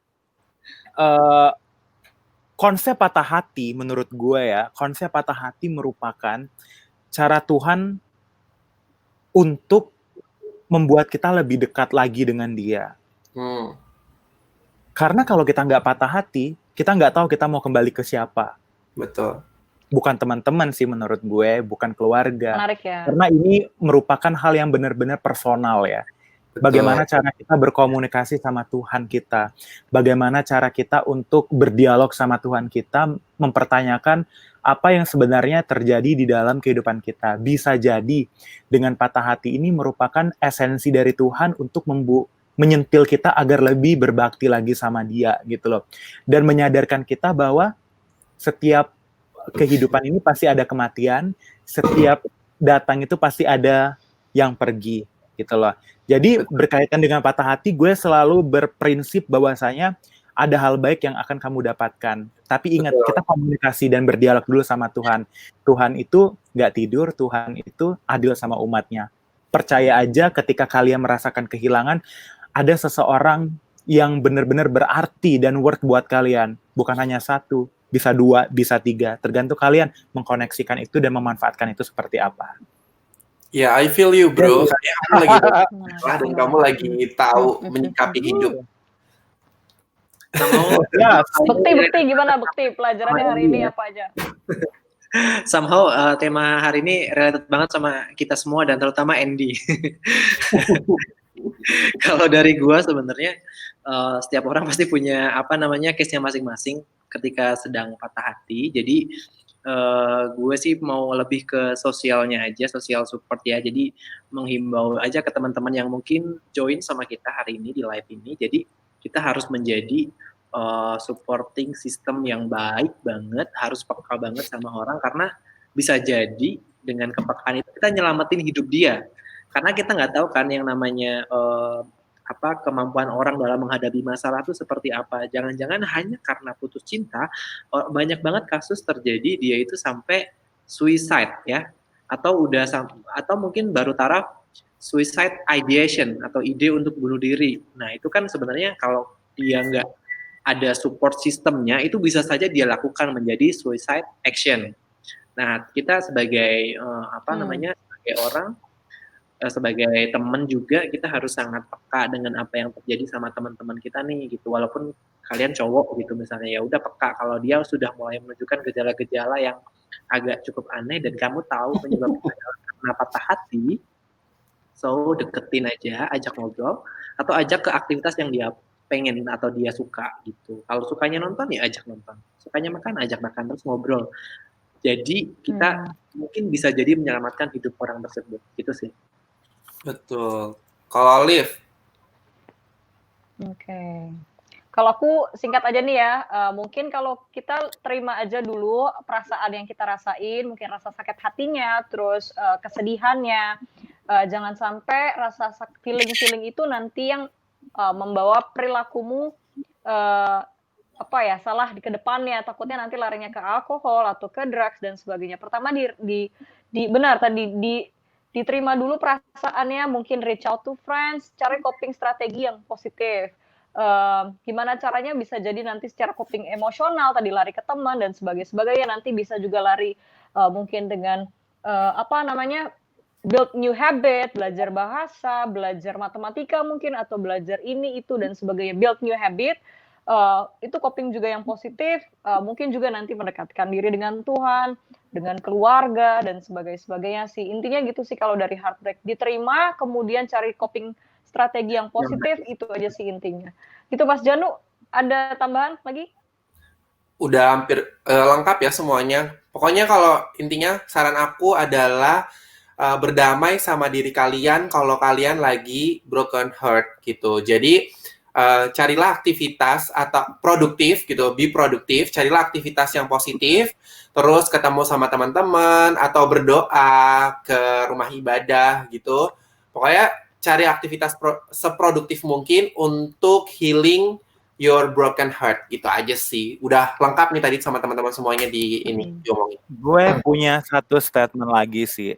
Speaker 2: konsep patah hati menurut gue ya, konsep patah hati merupakan cara Tuhan untuk membuat kita lebih dekat lagi dengan Dia. Karena kalau kita nggak patah hati, kita nggak tahu kita mau kembali ke siapa.
Speaker 3: Betul.
Speaker 2: Bukan teman-teman sih menurut gue, bukan keluarga.
Speaker 1: Menarik ya.
Speaker 2: Karena ini merupakan hal yang benar-benar personal ya. Betul. Bagaimana cara kita berkomunikasi sama Tuhan kita. Bagaimana cara kita untuk berdialog sama Tuhan kita, mempertanyakan apa yang sebenarnya terjadi di dalam kehidupan kita. Bisa jadi dengan patah hati ini merupakan esensi dari Tuhan untuk menyentil kita agar lebih berbakti lagi sama Dia gitu loh. Dan menyadarkan kita bahwa setiap kehidupan ini pasti ada kematian, setiap datang itu pasti ada yang pergi gitu loh. Jadi berkaitan dengan patah hati, gue selalu berprinsip bahwasanya ada hal baik yang akan kamu dapatkan. Tapi ingat, kita komunikasi dan berdialog dulu sama Tuhan. Tuhan itu nggak tidur, Tuhan itu adil sama umatnya. Percaya aja ketika kalian merasakan kehilangan, ada seseorang yang benar-benar berarti dan worth buat kalian. Bukan hanya satu, bisa 2, bisa 3. Tergantung kalian mengkoneksikan itu dan memanfaatkan itu seperti apa.
Speaker 3: Ya, I feel you, bro. Kayak kamu lagi dan kamu lagi tahu menyikapi hidup.
Speaker 1: Bukti gimana bukti pelajarannya hari ini apa aja?
Speaker 4: Somehow tema hari ini related banget sama kita semua dan terutama Andy. Kalau dari gua sebenarnya setiap orang pasti punya case-nya masing-masing ketika sedang patah hati. Jadi gue sih mau lebih ke sosialnya aja, social support ya. Jadi menghimbau aja ke teman-teman yang mungkin join sama kita hari ini di live ini. Jadi kita harus menjadi supporting system yang baik banget, harus peka banget sama orang karena bisa jadi dengan kepekaan itu kita nyelamatin hidup dia. Karena kita nggak tahu kan yang namanya kemampuan orang dalam menghadapi masalah itu seperti apa. Jangan-jangan hanya karena putus cinta, banyak banget kasus terjadi dia itu sampai suicide ya, atau mungkin baru taraf suicide ideation atau ide untuk bunuh diri. Nah itu kan sebenarnya kalau dia nggak ada support sistemnya itu bisa saja dia lakukan menjadi suicide action. Nah kita sebagai sebagai orang, sebagai teman juga kita harus sangat peka dengan apa yang terjadi sama teman-teman kita nih gitu. Walaupun kalian cowok gitu misalnya, ya udah peka kalau dia sudah mulai menunjukkan gejala-gejala yang agak cukup aneh dan kamu tahu penyebab karena patah hati, so deketin aja, ajak ngobrol atau ajak ke aktivitas yang dia pengen atau dia suka gitu. Kalau sukanya nonton ya ajak nonton, sukanya makan ajak makan, terus ngobrol. Jadi kita mungkin bisa jadi menyelamatkan hidup orang tersebut gitu sih.
Speaker 3: Betul. Kalau Liv?
Speaker 1: Oke. Kalau aku singkat aja nih ya, mungkin kalau kita terima aja dulu perasaan yang kita rasain, mungkin rasa sakit hatinya, terus kesedihannya, jangan sampai rasa feeling itu nanti yang membawa perilakumu salah di kedepannya, takutnya nanti larinya ke alkohol atau ke drugs dan sebagainya. Pertama diterima dulu perasaannya, mungkin reach out to friends, cari coping strategi yang positif. Gimana caranya bisa jadi nanti secara coping emosional, tadi lari ke teman dan sebagainya, nanti bisa juga lari mungkin dengan build new habit, belajar bahasa, belajar matematika mungkin, atau belajar ini, itu, dan sebagainya. Build new habit, itu coping juga yang positif, mungkin juga nanti mendekatkan diri dengan Tuhan, dengan keluarga, dan sebagainya sih. Intinya gitu sih kalau dari heartbreak. Diterima, kemudian cari coping strategi yang positif, itu aja sih intinya. Gitu Mas Janu, ada tambahan lagi?
Speaker 3: Udah hampir lengkap ya semuanya. Pokoknya kalau intinya saran aku adalah berdamai sama diri kalian kalau kalian lagi broken heart gitu. Jadi carilah aktivitas atau produktif gitu, be produktif, carilah aktivitas yang positif, terus ketemu sama teman-teman atau berdoa ke rumah ibadah gitu. Pokoknya cari aktivitas seproduktif mungkin untuk healing your broken heart. Itu aja sih. Udah lengkap nih tadi sama teman-teman semuanya di ini diomongin.
Speaker 2: Gue punya satu statement lagi sih.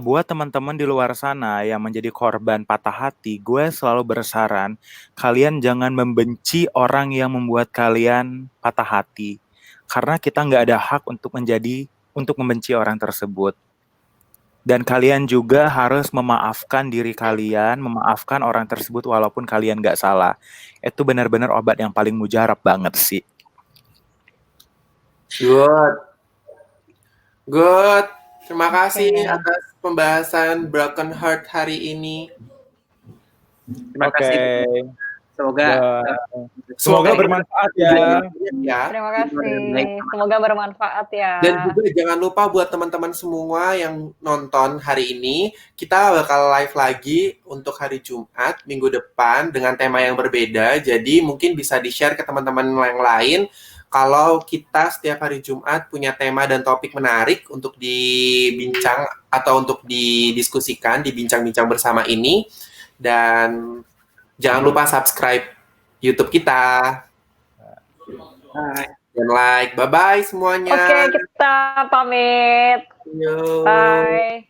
Speaker 2: Buat teman-teman di luar sana yang menjadi korban patah hati, gue selalu bersaran kalian jangan membenci orang yang membuat kalian patah hati, karena kita nggak ada hak untuk membenci orang tersebut. Dan kalian juga harus memaafkan diri kalian, memaafkan orang tersebut walaupun kalian nggak salah. Itu benar-benar obat yang paling mujarab banget sih.
Speaker 3: Good. Terima kasih atas pembahasan Broken Heart hari ini.
Speaker 4: Terima kasih.
Speaker 3: Semoga
Speaker 2: bermanfaat ya.
Speaker 1: Terima kasih. Semoga bermanfaat ya.
Speaker 3: Dan juga jangan lupa buat teman-teman semua yang nonton hari ini, kita bakal live lagi untuk hari Jumat minggu depan dengan tema yang berbeda. Jadi mungkin bisa di-share ke teman-teman yang lain. Kalau kita setiap hari Jumat punya tema dan topik menarik untuk dibincang atau untuk didiskusikan, dibincang-bincang bersama ini. Dan jangan lupa subscribe YouTube kita. Dan like. Bye-bye semuanya.
Speaker 1: Oke, kita pamit.
Speaker 3: Yo.
Speaker 1: Bye.